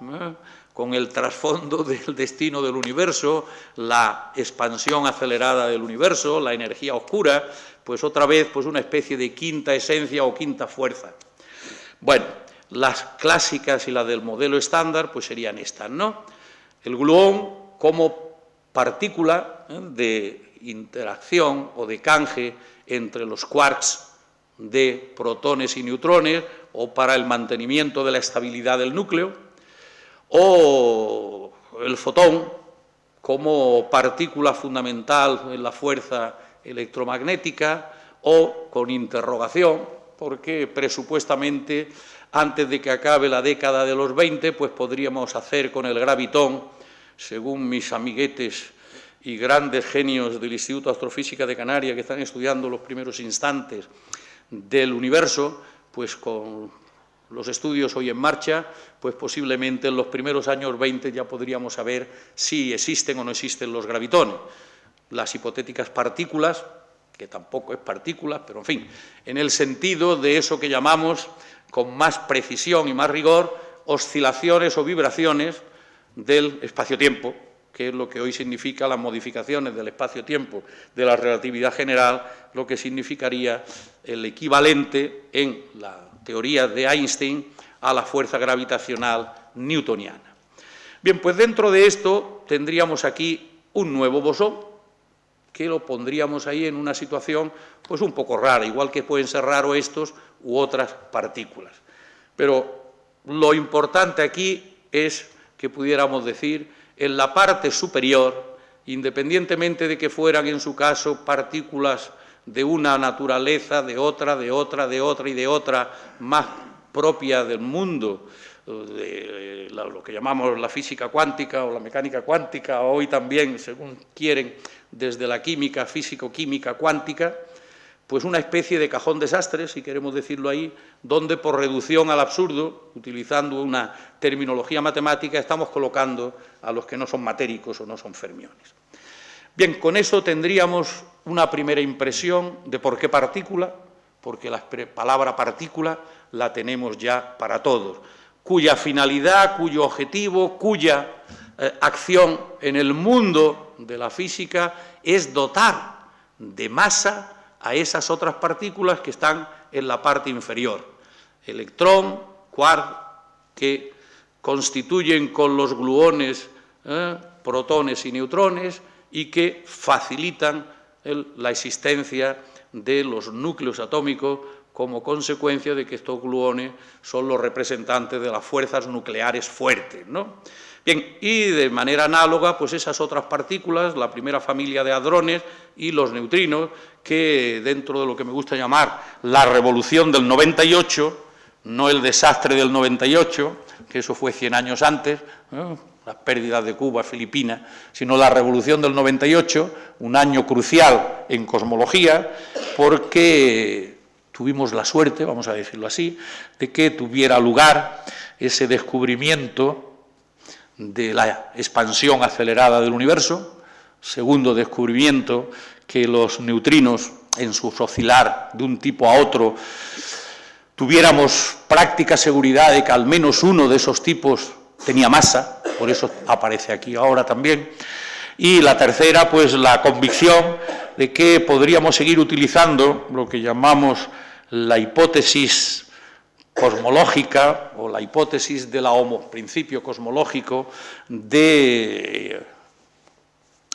con el trasfondo del destino del universo, la expansión acelerada del universo, la energía oscura, pues otra vez pues una especie de quinta esencia o quinta fuerza. Bueno, las clásicas y las del modelo estándar pues serían estas, ¿no? El gluón como partícula de interacción o de canje entre los quarks de protones y neutrones, o para el mantenimiento de la estabilidad del núcleo, o el fotón como partícula fundamental en la fuerza electromagnética, o con interrogación, porque presupuestamente antes de que acabe la década de los 20, pues podríamos hacer con el gravitón, según mis amiguetes y grandes genios del Instituto de Astrofísica de Canarias, que están estudiando los primeros instantes del universo, pues con los estudios hoy en marcha, pues posiblemente en los primeros años 20 ya podríamos saber si existen o no existen los gravitones. Las hipotéticas partículas, que tampoco es partículas, pero en fin, en el sentido de eso que llamamos, con más precisión y más rigor, oscilaciones o vibraciones del espacio-tiempo, que es lo que hoy significa las modificaciones del espacio-tiempo de la relatividad general, lo que significaría el equivalente en la teoría de Einstein a la fuerza gravitacional newtoniana. Bien, pues dentro de esto tendríamos aquí un nuevo bosón, que lo pondríamos ahí en una situación pues un poco rara, igual que pueden ser raros estos u otras partículas. Pero lo importante aquí es que pudiéramos decir, en la parte superior, independientemente de que fueran en su caso partículas de una naturaleza, de otra y de otra, más propia del mundo, de lo que llamamos la física cuántica o la mecánica cuántica, o hoy también, según quieren, desde la química, físico-química cuántica, pues una especie de cajón desastre, si queremos decirlo ahí, donde por reducción al absurdo, utilizando una terminología matemática, estamos colocando a los que no son matéricos o no son fermiones. Bien, con eso tendríamos una primera impresión de por qué partícula, porque la palabra partícula la tenemos ya para todos, cuya finalidad, cuyo objetivo, cuya acción en el mundo de la física es dotar de masa a esas otras partículas que están en la parte inferior. Electrón, quark, que constituyen con los gluones protones y neutrones y que facilitan la existencia de los núcleos atómicos como consecuencia de que estos gluones son los representantes de las fuerzas nucleares fuertes, ¿no? Bien, y de manera análoga, pues esas otras partículas, la primera familia de hadrones y los neutrinos, que dentro de lo que me gusta llamar la revolución del 98, no el desastre del 98, que eso fue 100 años antes, las pérdidas de Cuba, Filipinas, sino la revolución del 98, un año crucial en cosmología, porque tuvimos la suerte, vamos a decirlo así, de que tuviera lugar ese descubrimiento de la expansión acelerada del universo, segundo descubrimiento, que los neutrinos, en su oscilar de un tipo a otro, tuviéramos práctica seguridad de que al menos uno de esos tipos tenía masa, por eso aparece aquí ahora también, y la tercera, pues la convicción de que podríamos seguir utilizando lo que llamamos la hipótesis cosmológica o la hipótesis del principio cosmológico de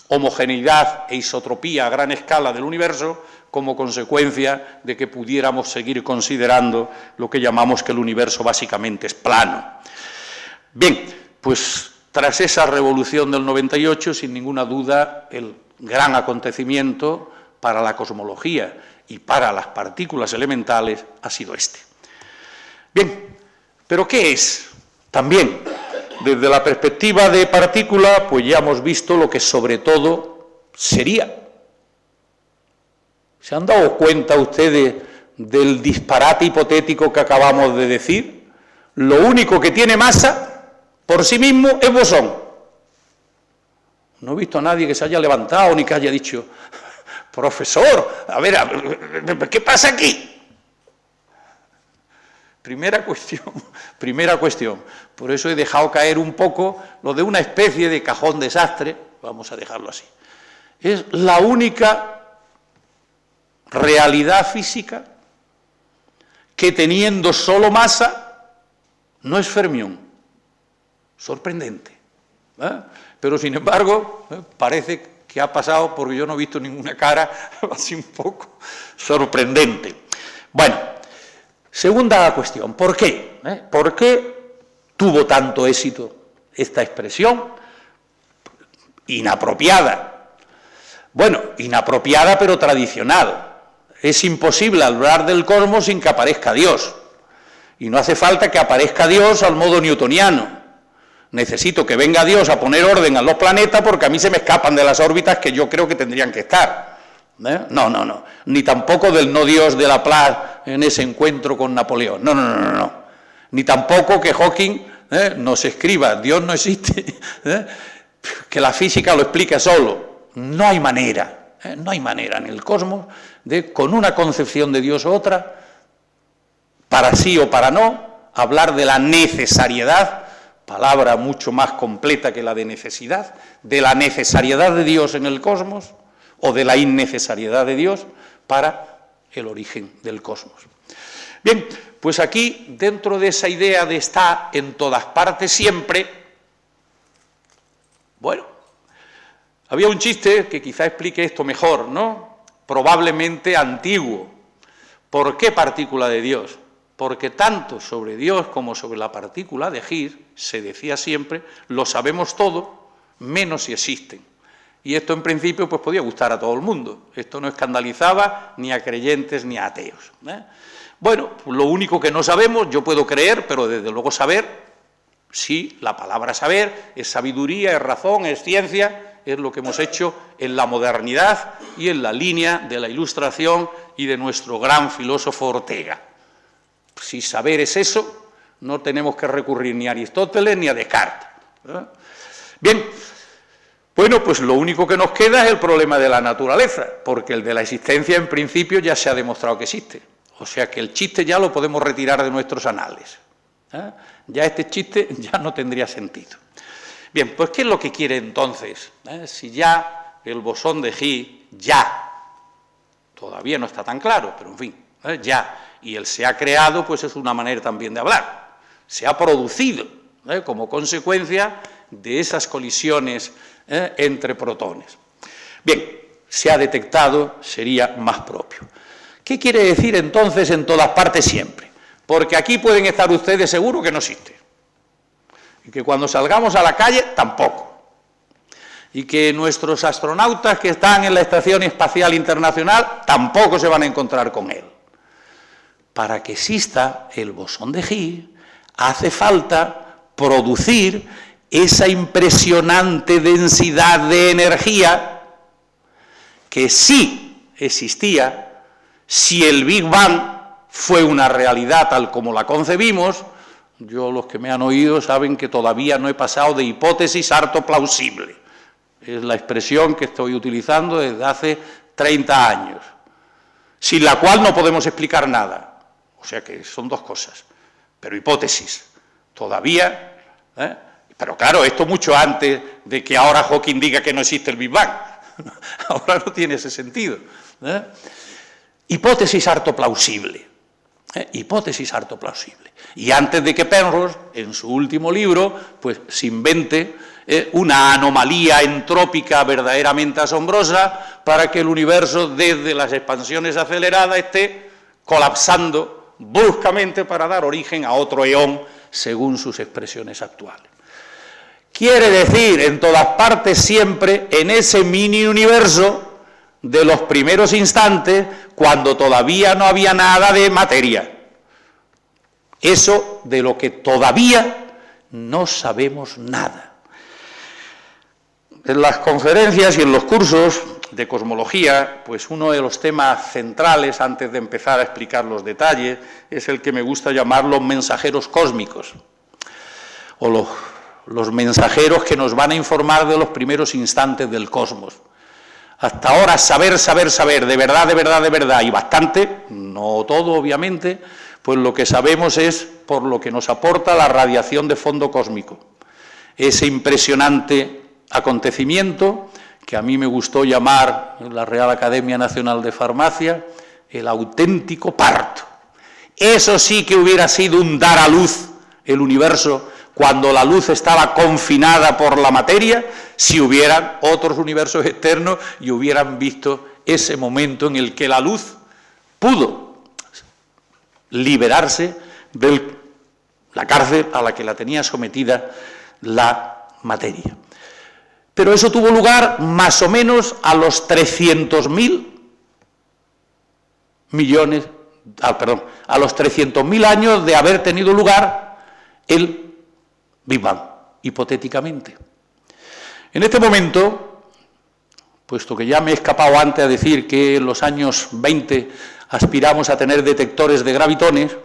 homogeneidad e isotropía a gran escala del universo como consecuencia de que pudiéramos seguir considerando lo que llamamos que el universo básicamente es plano. Bien, pues tras esa revolución del 98, sin ninguna duda, el gran acontecimiento para la cosmología y para las partículas elementales ha sido este. Bien, ¿pero qué es? También, desde la perspectiva de partícula, pues ya hemos visto lo que sobre todo sería. ¿Se han dado cuenta ustedes del disparate hipotético que acabamos de decir? Lo único que tiene masa por sí mismo es bosón. No he visto a nadie que se haya levantado ni que haya dicho, profesor, a ver, ¿qué pasa aquí? Primera cuestión. Por eso he dejado caer un poco lo de una especie de cajón desastre, vamos a dejarlo así. Es la única realidad física que teniendo solo masa no es fermión. Sorprendente. Pero sin embargo, parece que ha pasado porque yo no he visto ninguna cara así un poco sorprendente. Bueno, segunda cuestión, ¿por qué? ¿Por qué tuvo tanto éxito esta expresión? Inapropiada. Bueno, inapropiada pero tradicional. Es imposible hablar del cosmos sin que aparezca Dios. Y no hace falta que aparezca Dios al modo newtoniano. Necesito que venga Dios a poner orden a los planetas porque a mí se me escapan de las órbitas que yo creo que tendrían que estar. No. Ni tampoco del no Dios de Laplace en ese encuentro con Napoleón. No. Ni tampoco que Hawking nos escriba, Dios no existe, que la física lo explique solo. No hay manera. No hay manera en el cosmos de, con una concepción de Dios u otra, para sí o para no, hablar de la necesariedad, palabra mucho más completa que la de necesidad, de la necesariedad de Dios en el cosmos o de la innecesariedad de Dios para el origen del cosmos. Bien, pues aquí, dentro de esa idea de estar en todas partes siempre, bueno, había un chiste que quizá explique esto mejor, ¿no? Probablemente antiguo. ¿Por qué partícula de Dios? Porque tanto sobre Dios como sobre la partícula de Higgs, se decía siempre, lo sabemos todo, menos si existen. Y esto en principio pues podía gustar a todo el mundo. Esto no escandalizaba ni a creyentes ni a ateos. Bueno, pues lo único que no sabemos, yo puedo creer, pero desde luego saber, sí, la palabra saber es sabiduría, es razón, es ciencia, es lo que hemos hecho en la modernidad y en la línea de la Ilustración y de nuestro gran filósofo Ortega. Si saber es eso, no tenemos que recurrir ni a Aristóteles ni a Descartes. Bien, bueno, pues lo único que nos queda es el problema de la naturaleza, porque el de la existencia en principio ya se ha demostrado que existe. O sea que el chiste ya lo podemos retirar de nuestros anales. Ya este chiste ya no tendría sentido. Bien, pues ¿qué es lo que quiere entonces? Si ya el bosón de Higgs, ya, todavía no está tan claro, pero en fin, ya, y él se ha creado, pues es una manera también de hablar, se ha producido como consecuencia de esas colisiones entre protones. Bien, se ha detectado, sería más propio. ¿Qué quiere decir entonces en todas partes siempre? Porque aquí pueden estar ustedes seguros que no existe. Y que cuando salgamos a la calle, tampoco. Y que nuestros astronautas que están en la Estación Espacial Internacional tampoco se van a encontrar con él. Para que exista el bosón de Higgs, hace falta producir esa impresionante densidad de energía que sí existía si el Big Bang fue una realidad tal como la concebimos. Yo, los que me han oído saben que todavía no he pasado de hipótesis harto plausible. Es la expresión que estoy utilizando desde hace 30 años, sin la cual no podemos explicar nada. O sea que son dos cosas. Pero hipótesis, todavía, pero claro, esto mucho antes de que ahora Hawking diga que no existe el Big Bang. Ahora no tiene ese sentido. Hipótesis harto plausible. Hipótesis harto plausible. Y antes de que Penrose, en su último libro, pues se invente una anomalía entrópica verdaderamente asombrosa para que el universo, desde las expansiones aceleradas, esté colapsando bruscamente para dar origen a otro eón, según sus expresiones actuales. quiere decir en todas partes siempre en ese mini universo de los primeros instantes cuando todavía no había nada de materia. Eso de lo que todavía no sabemos nada. En las conferencias y en los cursos de cosmología, pues uno de los temas centrales, antes de empezar a explicar los detalles, es el que me gusta llamar los mensajeros cósmicos, o los mensajeros que nos van a informar de los primeros instantes del cosmos. Hasta ahora saber, de verdad, y bastante, no todo obviamente, pues lo que sabemos es por lo que nos aporta la radiación de fondo cósmico. Ese impresionante acontecimiento que a mí me gustó llamar en la Real Academia Nacional de Farmacia el auténtico parto. Eso sí que hubiera sido un dar a luz el universo cuando la luz estaba confinada por la materia, si hubieran otros universos externos y hubieran visto ese momento en el que la luz pudo liberarse de la cárcel a la que la tenía sometida la materia. Pero eso tuvo lugar más o menos a los 300.000 millones, a los 300.000 años de haber tenido lugar el Big Bang, hipotéticamente. En este momento, puesto que ya me he escapado antes a decir que en los años 20 aspiramos a tener detectores de gravitones,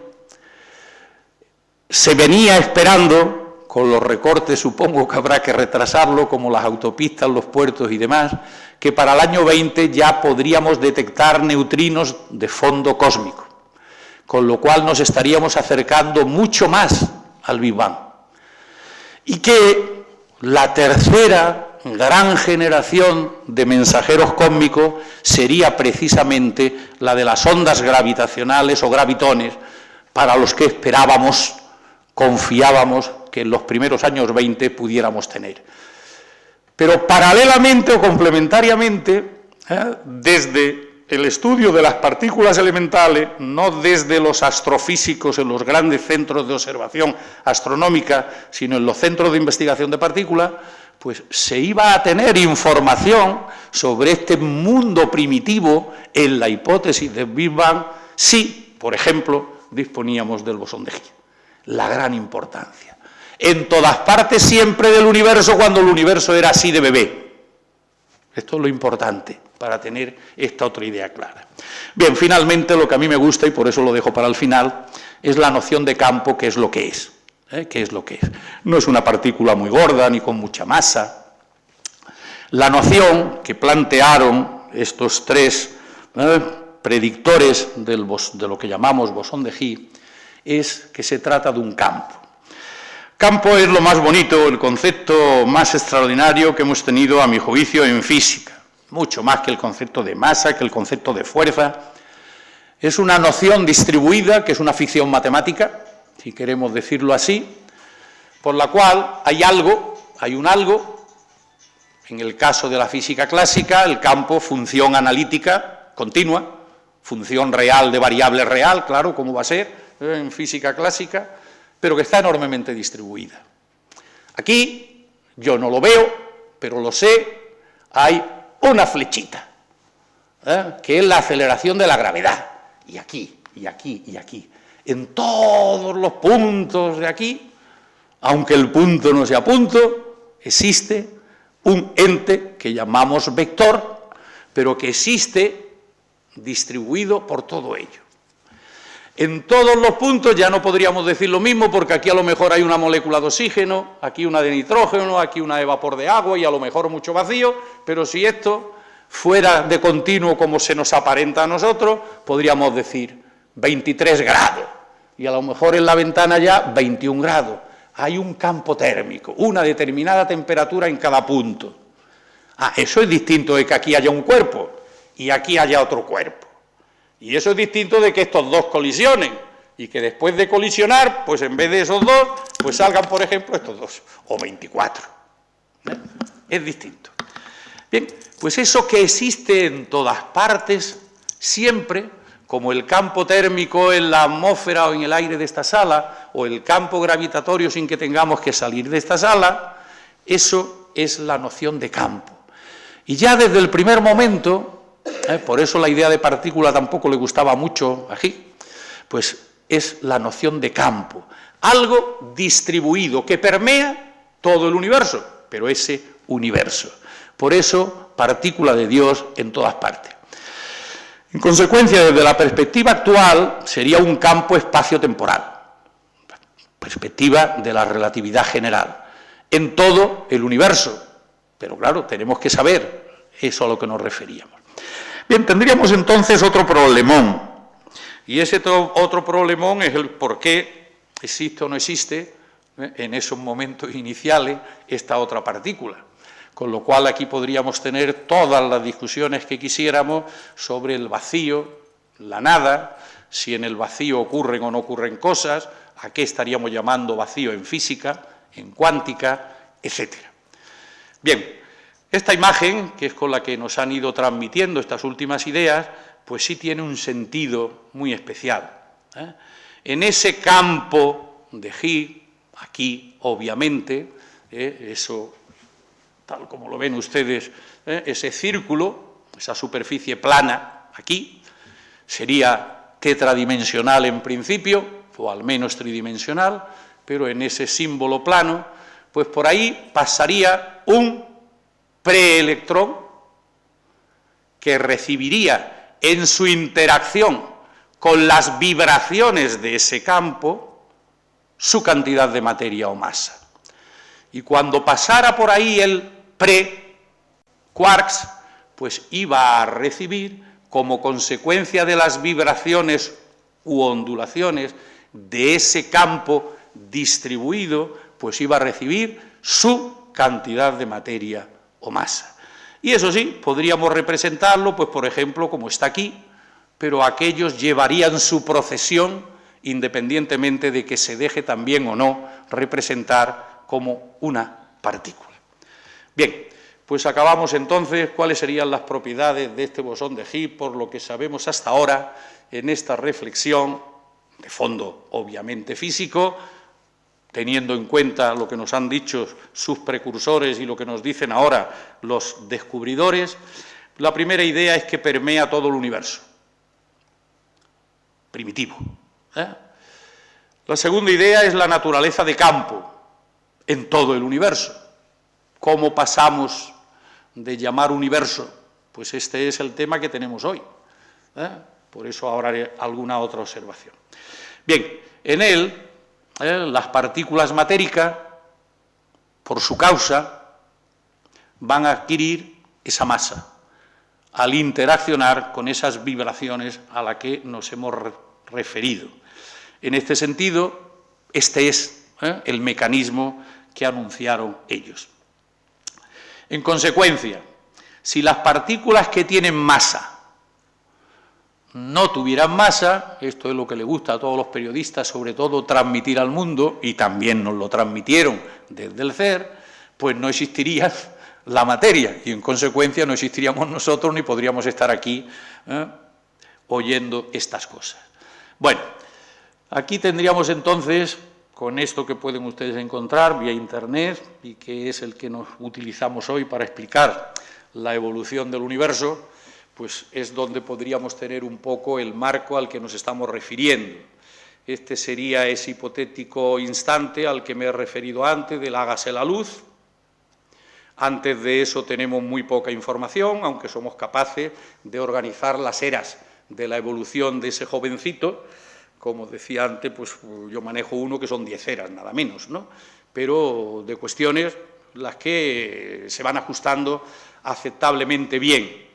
se venía esperando, con los recortes supongo que habrá que retrasarlo, como las autopistas, los puertos y demás, que para el año 20 ya podríamos detectar neutrinos de fondo cósmico, con lo cual nos estaríamos acercando mucho más al Big Bang. Y que la tercera gran generación de mensajeros cósmicos sería precisamente la de las ondas gravitacionales o gravitones, para los que esperábamos, confiábamos que en los primeros años 20 pudiéramos tener. Pero paralelamente o complementariamente, desde el estudio de las partículas elementales, no desde los astrofísicos en los grandes centros de observación astronómica, sino en los centros de investigación de partículas, pues se iba a tener información sobre este mundo primitivo en la hipótesis del Big Bang si, por ejemplo, disponíamos del bosón de Higgs. La gran importancia. En todas partes siempre del universo cuando el universo era así de bebé. Esto es lo importante para tener esta otra idea clara. Bien, finalmente lo que a mí me gusta, y por eso lo dejo para el final, es la noción de campo, que es lo que es. ¿Qué es lo que es? No es una partícula muy gorda ni con mucha masa. La noción que plantearon estos tres predictores de lo que llamamos bosón de Higgs es que se trata de un campo. Campo es lo más bonito, el concepto más extraordinario que hemos tenido, a mi juicio, en física. Mucho más que el concepto de masa, que el concepto de fuerza. Es una noción distribuida, que es una ficción matemática, si queremos decirlo así, por la cual hay un algo, en el caso de la física clásica, el campo, función analítica continua, función real de variable real, claro, ¿cómo va a ser en física clásica? Pero que está enormemente distribuida. Aquí, yo no lo veo, pero lo sé, hay una flechita, que es la aceleración de la gravedad, y aquí, y aquí, y aquí. En todos los puntos de aquí, aunque el punto no sea punto, existe un ente que llamamos vector, pero que existe distribuido por todo ello. En todos los puntos ya no podríamos decir lo mismo, porque aquí a lo mejor hay una molécula de oxígeno, aquí una de nitrógeno, aquí una de vapor de agua y a lo mejor mucho vacío, pero si esto fuera de continuo como se nos aparenta a nosotros, podríamos decir 23 grados, y a lo mejor en la ventana ya 21 grados. Hay un campo térmico, una determinada temperatura en cada punto. Eso es distinto de que aquí haya un cuerpo y aquí haya otro cuerpo. Y eso es distinto de que estos dos colisionen y que después de colisionar, pues en vez de esos dos, pues salgan, por ejemplo, estos dos, o 24. Es distinto. Bien, pues eso que existe en todas partes, siempre, como el campo térmico en la atmósfera o en el aire de esta sala, o el campo gravitatorio sin que tengamos que salir de esta sala, Eso es la noción de campo. Y ya desde el primer momento, por eso la idea de partícula tampoco le gustaba mucho a Higgs, pues es la noción de campo, algo distribuido que permea todo el universo, pero ese universo. Por eso, partícula de Dios en todas partes. En consecuencia, desde la perspectiva actual, sería un campo espacio-temporal, perspectiva de la relatividad general, en todo el universo. Pero claro, tenemos que saber eso a lo que nos referíamos. Bien, tendríamos entonces otro problemón, y ese otro problemón es el por qué existe o no existe en esos momentos iniciales esta otra partícula. Con lo cual aquí podríamos tener todas las discusiones que quisiéramos sobre el vacío, la nada, si en el vacío ocurren o no ocurren cosas, a qué estaríamos llamando vacío en física, en cuántica, etc. Bien, esta imagen, que es con la que nos han ido transmitiendo estas últimas ideas, pues sí tiene un sentido muy especial. En ese campo de Higgs, aquí obviamente, eso, tal como lo ven ustedes, ese círculo, esa superficie plana aquí, sería tetradimensional en principio, o al menos tridimensional, pero en ese símbolo plano, pues por ahí pasaría un preelectrón que recibiría en su interacción con las vibraciones de ese campo su cantidad de materia o masa. Y cuando pasara por ahí el pre-quarks, pues iba a recibir, como consecuencia de las vibraciones u ondulaciones de ese campo distribuido, pues iba a recibir su cantidad de materia o masa. Y eso sí, podríamos representarlo, pues por ejemplo, como está aquí, pero aquellos llevarían su procesión independientemente de que se deje también o no representar como una partícula. Bien, pues acabamos entonces cuáles serían las propiedades de este bosón de Higgs, por lo que sabemos hasta ahora en esta reflexión, de fondo obviamente físico, teniendo en cuenta lo que nos han dicho sus precursores y lo que nos dicen ahora los descubridores. La primera idea es que permea todo el universo, primitivo. La segunda idea es la naturaleza de campo en todo el universo. ¿Cómo pasamos de llamar universo? Pues este es el tema que tenemos hoy. Por eso ahora haré alguna otra observación. Bien, en él, las partículas matéricas, por su causa, van a adquirir esa masa al interaccionar con esas vibraciones a las que nos hemos referido. En este sentido, este es el mecanismo que anunciaron ellos. En consecuencia, si las partículas que tienen masa no tuvieran masa, esto es lo que le gusta a todos los periodistas, sobre todo transmitir al mundo, y también nos lo transmitieron desde el CERN, pues no existiría la materia, y en consecuencia no existiríamos nosotros ni podríamos estar aquí oyendo estas cosas. Bueno, aquí tendríamos entonces, con esto que pueden ustedes encontrar vía Internet, y que es el que nos utilizamos hoy para explicar la evolución del universo, pues es donde podríamos tener un poco el marco al que nos estamos refiriendo. Este sería ese hipotético instante al que me he referido antes, del hágase la luz. Antes de eso tenemos muy poca información, aunque somos capaces de organizar las eras de la evolución de ese jovencito. Como decía antes, pues yo manejo uno que son 10 eras, nada menos, ¿no? Pero de cuestiones las que se van ajustando aceptablemente bien.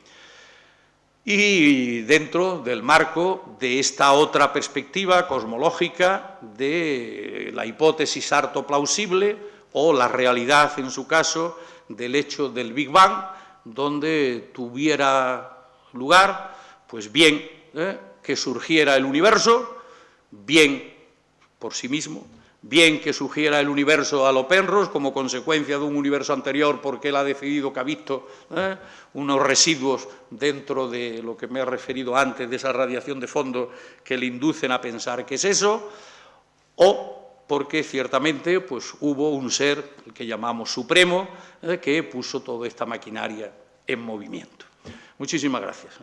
Y dentro del marco de esta otra perspectiva cosmológica de la hipótesis harto plausible o la realidad, en su caso, del hecho del Big Bang, donde tuviera lugar, pues bien, que surgiera el universo, bien por sí mismo, bien que surgiera el universo a lo Penrose como consecuencia de un universo anterior porque él ha decidido que ha visto unos residuos dentro de lo que me he referido antes, de esa radiación de fondo que le inducen a pensar que es eso, o porque ciertamente pues, hubo un ser, el que llamamos supremo, que puso toda esta maquinaria en movimiento. Muchísimas gracias.